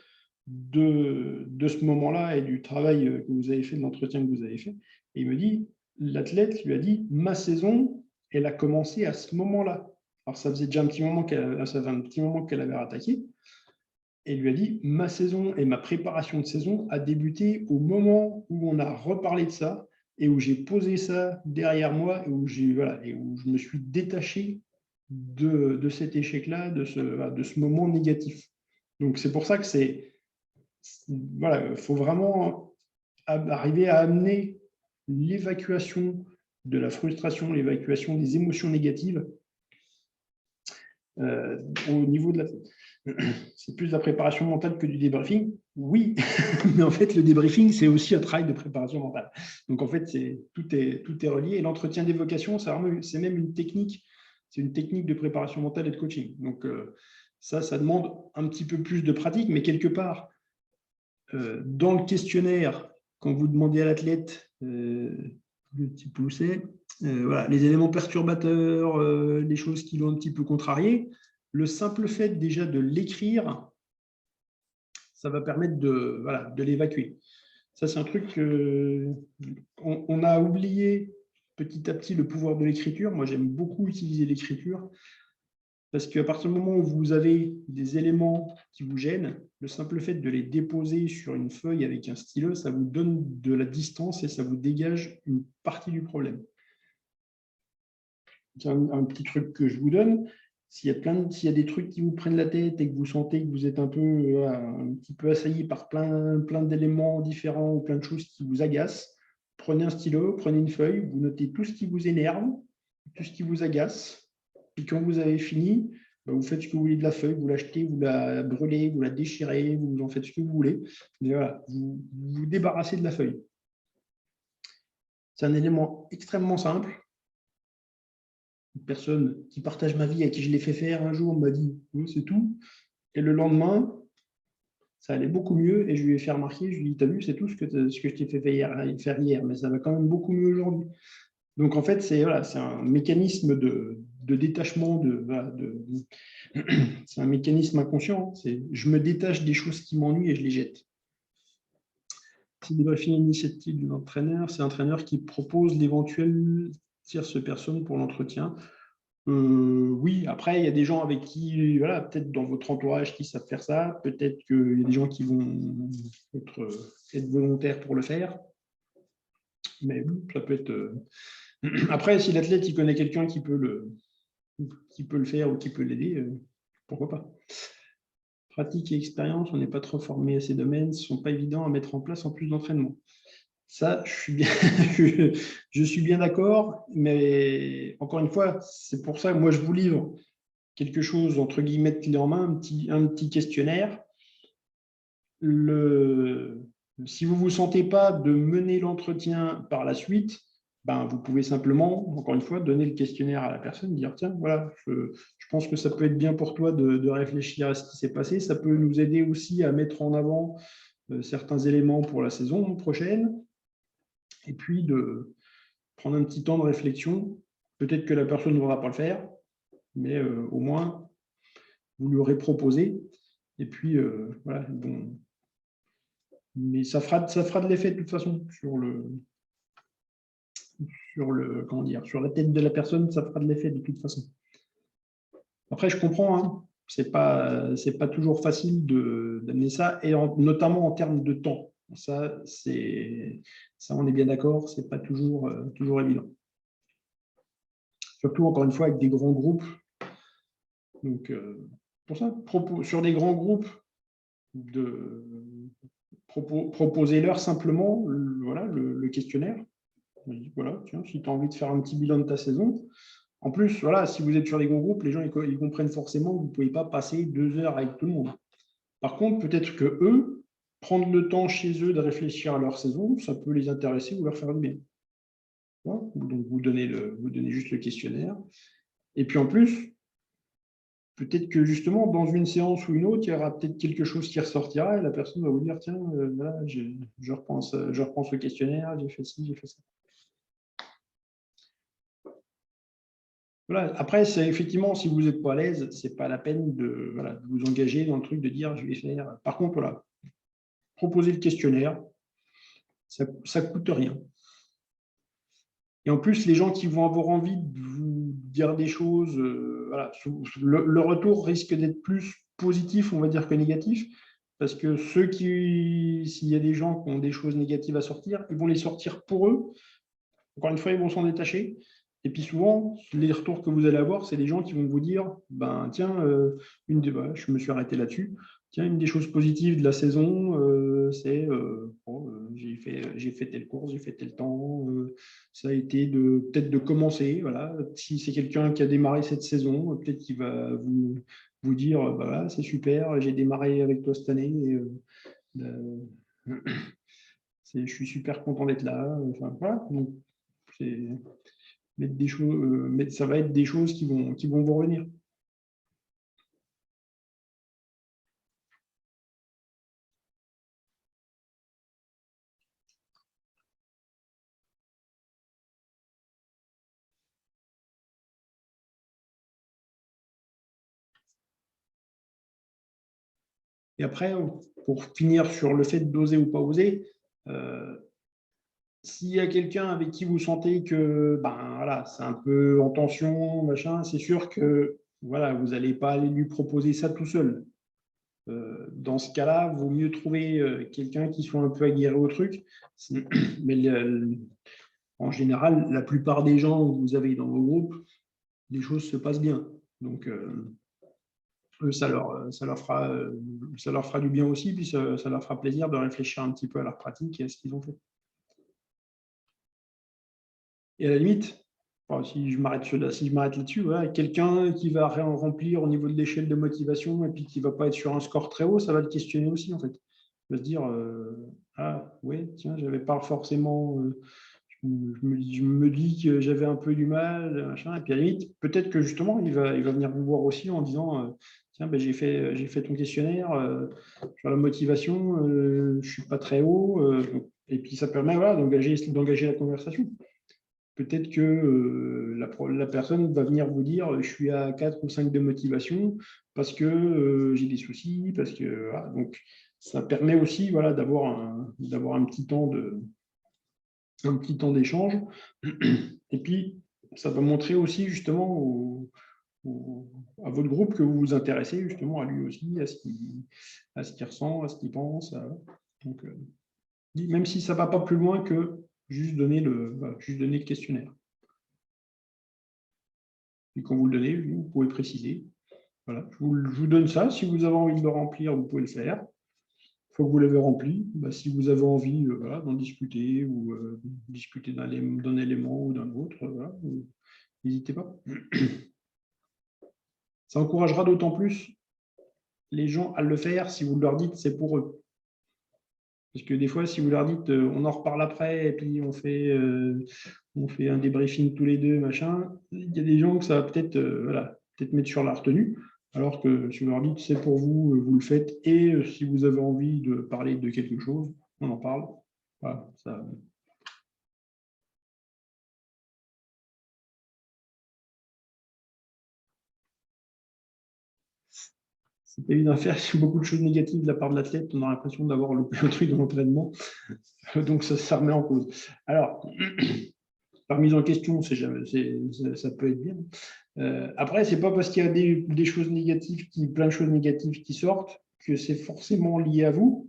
Speaker 1: de ce moment-là et du travail que vous avez fait, de l'entretien que vous avez fait. Et il me dit, l'athlète lui a dit, ma saison, elle a commencé à ce moment-là. Alors, ça faisait déjà un petit moment qu'elle avait rattaqué. Et il lui a dit, ma saison et ma préparation de saison a débuté au moment où on a reparlé de ça et où j'ai posé ça derrière moi et où je me suis détaché de cet échec-là, de ce moment négatif. Donc, c'est pour ça que il faut vraiment arriver à amener l'évacuation de la frustration, l'évacuation des émotions négatives au niveau de l'athlète. C'est plus de la préparation mentale que du débriefing. Oui, mais en fait, le débriefing, c'est aussi un travail de préparation mentale. Donc, en fait, tout est relié. Et l'entretien d'évocation, c'est même une technique. C'est une technique de préparation mentale et de coaching. Donc, Ça demande un petit peu plus de pratique, mais quelque part, dans le questionnaire, quand vous demandez à l'athlète le petit poussé, voilà, les éléments perturbateurs, les choses qui l'ont un petit peu contrarié, le simple fait déjà de l'écrire, ça va permettre de l'évacuer. Ça, c'est un truc on a oublié petit à petit le pouvoir de l'écriture. Moi, j'aime beaucoup utiliser l'écriture parce qu'à partir du moment où vous avez des éléments qui vous gênent, le simple fait de les déposer sur une feuille avec un stylo, ça vous donne de la distance et ça vous dégage une partie du problème. Un petit truc que je vous donne, s'il y a des trucs qui vous prennent la tête et que vous sentez que vous êtes un petit peu assailli par plein d'éléments différents ou plein de choses qui vous agacent, prenez un stylo, prenez une feuille, vous notez tout ce qui vous énerve, tout ce qui vous agace, et quand vous avez fini, vous faites ce que vous voulez de la feuille, vous l'achetez, vous la brûlez, vous la déchirez, vous en faites ce que vous voulez. Mais voilà, vous vous débarrassez de la feuille. C'est un élément extrêmement simple. Une personne qui partage ma vie, à qui je l'ai fait faire un jour, m'a dit oui, c'est tout. Et le lendemain, ça allait beaucoup mieux et je lui ai fait remarquer, je lui ai dit, t'as vu, c'est tout ce que je t'ai fait faire hier, mais ça va quand même beaucoup mieux aujourd'hui. Donc en fait, c'est un mécanisme de détachement, c'est un mécanisme inconscient. Je me détache des choses qui m'ennuient et je les jette. C'est débriefer l'initiative de l'entraîneur. C'est l'entraîneur qui propose l'éventuelle tierce personne pour l'entretien. Oui, après, il y a des gens avec qui, voilà, peut-être dans votre entourage qui savent faire ça, peut-être qu'il y a des gens qui vont être volontaires pour le faire. Mais ça peut être. Après, si l'athlète il connaît quelqu'un qui peut le faire ou qui peut l'aider, pourquoi pas. Pratique et expérience, on n'est pas trop formé à ces domaines, ne sont pas évidents à mettre en place en plus d'entraînement. Ça, je suis bien d'accord, mais encore une fois, c'est pour ça que moi je vous livre quelque chose, entre guillemets, clé en main, un petit questionnaire. Si vous ne vous sentez pas de mener l'entretien par la suite, vous pouvez simplement, encore une fois, donner le questionnaire à la personne, dire tiens, voilà, je pense que ça peut être bien pour toi de réfléchir à ce qui s'est passé. Ça peut nous aider aussi à mettre en avant certains éléments pour la saison prochaine. Et puis de prendre un petit temps de réflexion. Peut-être que la personne ne voudra pas le faire, mais au moins, vous lui aurez proposé. Et puis, voilà, bon. Mais ça fera de l'effet de toute façon comment dire, sur la tête de la personne, ça fera de l'effet de toute façon. Après, je comprends, hein, c'est pas toujours facile d'amener ça, et notamment en termes de temps. Ça, on est bien d'accord, c'est pas toujours évident. Surtout, encore une fois, avec des grands groupes. Donc, pour ça, sur des grands groupes, proposez-leur simplement le questionnaire. Voilà, tiens, si tu as envie de faire un petit bilan de ta saison. En plus, voilà, si vous êtes sur des grands groupes, les gens ils comprennent forcément que vous ne pouvez pas passer 2 heures avec tout le monde. Par contre, peut-être que eux, prendre le temps chez eux de réfléchir à leur saison, ça peut les intéresser ou leur faire du bien. Voilà, donc, vous donnez juste le questionnaire. Et puis en plus, peut-être que justement, dans une séance ou une autre, il y aura peut-être quelque chose qui ressortira et la personne va vous dire tiens, voilà, je reprends ce questionnaire, j'ai fait ci, j'ai fait ça. Voilà. Après, c'est effectivement, si vous n'êtes pas à l'aise, ce n'est pas la peine de vous engager dans le truc de dire je vais faire. Par contre, voilà, proposer le questionnaire, ça ne coûte rien. Et en plus, les gens qui vont avoir envie de vous dire des choses, le retour risque d'être plus positif, on va dire, que négatif. Parce que s'il y a des gens qui ont des choses négatives à sortir, ils vont les sortir pour eux. Encore une fois, ils vont s'en détacher. Et puis souvent, les retours que vous allez avoir, c'est des gens qui vont vous dire tiens, je me suis arrêté là-dessus. Tiens, une des choses positives de la saison, c'est j'ai fait telle course, j'ai fait tel temps. Ça a été peut-être de commencer. Voilà. Si c'est quelqu'un qui a démarré cette saison, peut-être qu'il va vous dire voilà, c'est super, j'ai démarré avec toi cette année. Je suis super content d'être là. Enfin, voilà. Donc, mais ça va être des choses qui vont vous revenir. Et après, pour finir sur le fait d'oser ou pas oser, s'il y a quelqu'un avec qui vous sentez que voilà, c'est un peu en tension, machin, c'est sûr que voilà, vous n'allez pas aller lui proposer ça tout seul. Dans ce cas-là, il vaut mieux trouver quelqu'un qui soit un peu aguerri au truc. Mais en général, la plupart des gens que vous avez dans vos groupes, les choses se passent bien. Donc, eux, ça leur fera du bien aussi, puis ça leur fera plaisir de réfléchir un petit peu à leur pratique et à ce qu'ils ont fait. Et à la limite, si je m'arrête là-dessus, voilà, quelqu'un qui va remplir au niveau de l'échelle de motivation et puis qui ne va pas être sur un score très haut, ça va le questionner aussi, en fait. Il va se dire, ah ouais, tiens, j'avais pas forcément... je me dis que j'avais un peu du mal, machin, et puis à la limite, peut-être que justement, il va venir vous voir aussi en disant, tiens, ben, j'ai fait ton questionnaire sur la motivation, je ne suis pas très haut, et puis ça permet voilà, d'engager la conversation. Peut-être que la personne va venir vous dire, je suis à 4 ou 5 de motivation parce que j'ai des soucis, parce que voilà. Donc ça permet aussi voilà, d'avoir un petit temps d'échange. Et puis, ça va montrer aussi justement à votre groupe que vous vous intéressez justement à lui aussi, à ce qu'il ressent, à ce qu'il pense. Donc, même si ça ne va pas plus loin que juste donner le questionnaire. Et quand vous le donnez, vous pouvez préciser. Voilà, je vous donne ça. Si vous avez envie de le remplir, vous pouvez le faire. Une fois que vous l'avez rempli, si vous avez envie d'en discuter ou discuter d'un élément ou d'un autre, n'hésitez pas. Ça encouragera d'autant plus les gens à le faire si vous leur dites c'est pour eux. Parce que des fois, si vous leur dites on en reparle après et puis on fait un débriefing tous les deux, machin, il y a des gens que ça va peut-être mettre sur la retenue. Alors que si vous leur dites c'est pour vous, vous le faites, et si vous avez envie de parler de quelque chose, on en parle. Voilà, ça. C'est pas une affaire, il y a beaucoup de choses négatives de la part de l'athlète, on a l'impression d'avoir loupé un truc dans l'entraînement, donc ça remet en cause. Alors, la remise en question, ça peut être bien. Après, c'est pas parce qu'il y a des choses négatives, plein de choses négatives qui sortent, que c'est forcément lié à vous.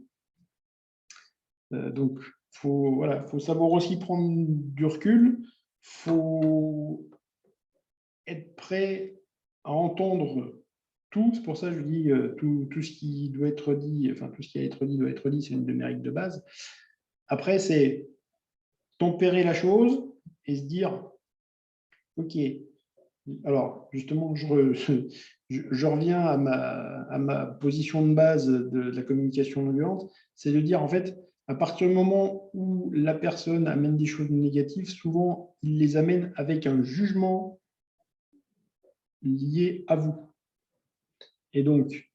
Speaker 1: Donc, faut savoir aussi prendre du recul. Il faut être prêt à entendre tout. C'est pour ça que je dis tout ce qui doit être dit, enfin tout ce qui a être dit doit être dit, c'est une de mes règles de base. Après, c'est tempérer la chose et se dire, OK, alors justement, je reviens à ma position de base de la communication non violente, c'est de dire en fait, à partir du moment où la personne amène des choses négatives, souvent, il les amène avec un jugement lié à vous. Et donc,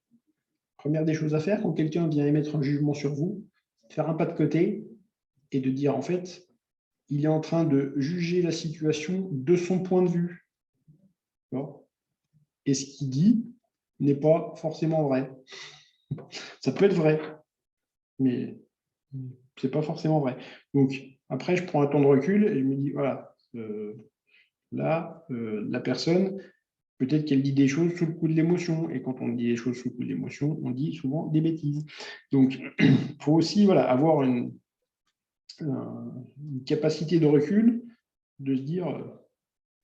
Speaker 1: première des choses à faire, quand quelqu'un vient émettre un jugement sur vous, faire un pas de côté et de dire en fait, il est en train de juger la situation de son point de vue. Et ce qu'il dit n'est pas forcément vrai. Ça peut être vrai, mais ce n'est pas forcément vrai. Donc, après, je prends un temps de recul et je me dis, voilà, là, la personne, peut-être qu'elle dit des choses sous le coup de l'émotion. Et quand on dit des choses sous le coup de l'émotion, on dit souvent des bêtises. Donc, il faut aussi avoir une capacité de recul, de se dire,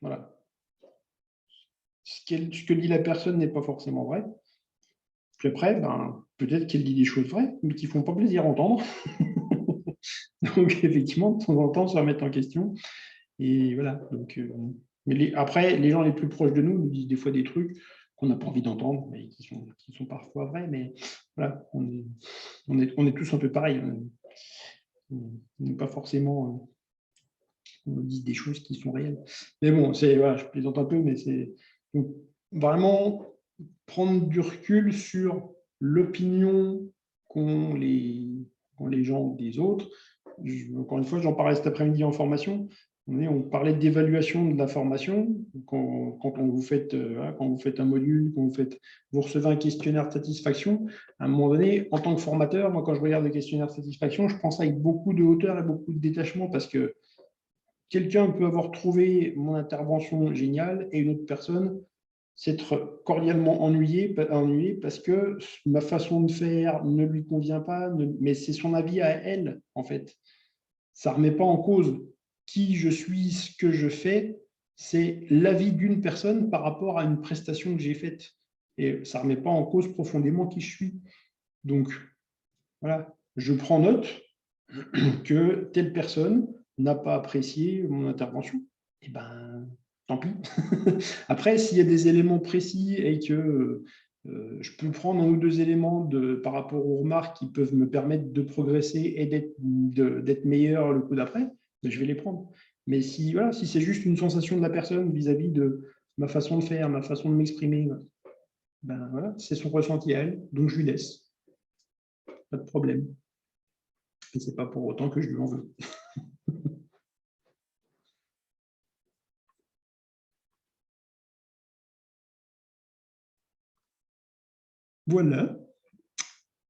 Speaker 1: voilà, ce que dit la personne n'est pas forcément vrai. Puis après, peut-être qu'elle dit des choses vraies, mais qui ne font pas plaisir à entendre. Donc, effectivement, de temps en temps, se remettre en question. Et voilà. Donc, mais après, les gens les plus proches de nous disent des fois des trucs qu'on n'a pas envie d'entendre, mais qui sont parfois vrais. Mais voilà, on est tous un peu pareils. On n'est pas forcément... on dit des choses qui sont réelles. Mais bon, je plaisante un peu, mais c'est... Donc, vraiment prendre du recul sur l'opinion qu'ont les gens des autres. Encore une fois, j'en parlais cet après-midi en formation. On parlait d'évaluation de la formation. Quand vous faites un module, vous recevez un questionnaire de satisfaction, à un moment donné, en tant que formateur, moi, quand je regarde le questionnaire de satisfaction, je pense avec beaucoup de hauteur et beaucoup de détachement parce que quelqu'un peut avoir trouvé mon intervention géniale et une autre personne s'être cordialement ennuyé parce que ma façon de faire ne lui convient pas, mais c'est son avis à elle, en fait. Ça ne remet pas en cause qui je suis, ce que je fais, c'est l'avis d'une personne par rapport à une prestation que j'ai faite. Et ça ne remet pas en cause profondément qui je suis. Donc, voilà, je prends note que telle personne n'a pas apprécié mon intervention. Eh bien, tant pis. Après, s'il y a des éléments précis et que je peux prendre un ou deux éléments par rapport aux remarques qui peuvent me permettre de progresser et d'être meilleur le coup d'après, ben, je vais les prendre. Mais si c'est juste une sensation de la personne vis-à-vis de ma façon de faire, ma façon de m'exprimer, ben voilà, c'est son ressenti à elle, donc je lui laisse. Pas de problème. Et ce n'est pas pour autant que je lui en veux. Voilà.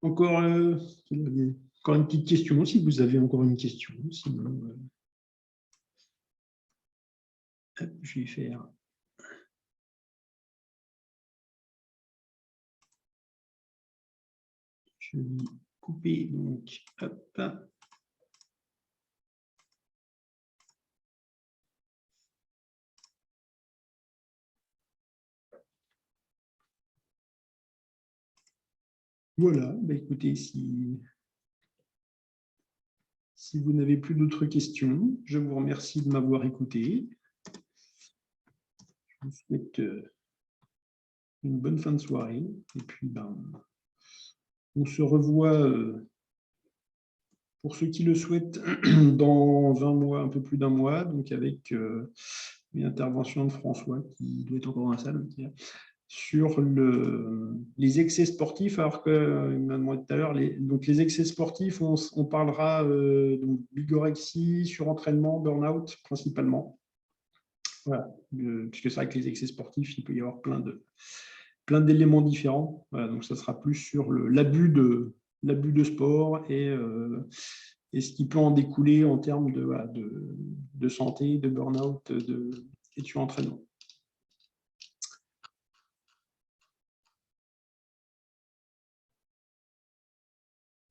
Speaker 1: Encore, encore une petite question, si vous avez encore une question. Sinon, je vais faire. Je vais couper, donc, hop. Voilà, bah, écoutez, si vous n'avez plus d'autres questions, je vous remercie de m'avoir écouté. Je vous souhaite une bonne fin de soirée. Et puis, ben, on se revoit, pour ceux qui le souhaitent, dans 20 mois, un peu plus d'un mois, donc avec une intervention de François, qui doit être encore dans la salle, sur les excès sportifs, alors qu'il m'a demandé tout à l'heure, donc les excès sportifs, on parlera donc bigorexie, surentraînement, burn-out principalement. Voilà, puisque c'est vrai que les excès sportifs, il peut y avoir plein d'éléments différents. Voilà, donc ça sera plus sur l'abus de sport et ce qui peut en découler en termes de santé, de burn-out et de surentraînement.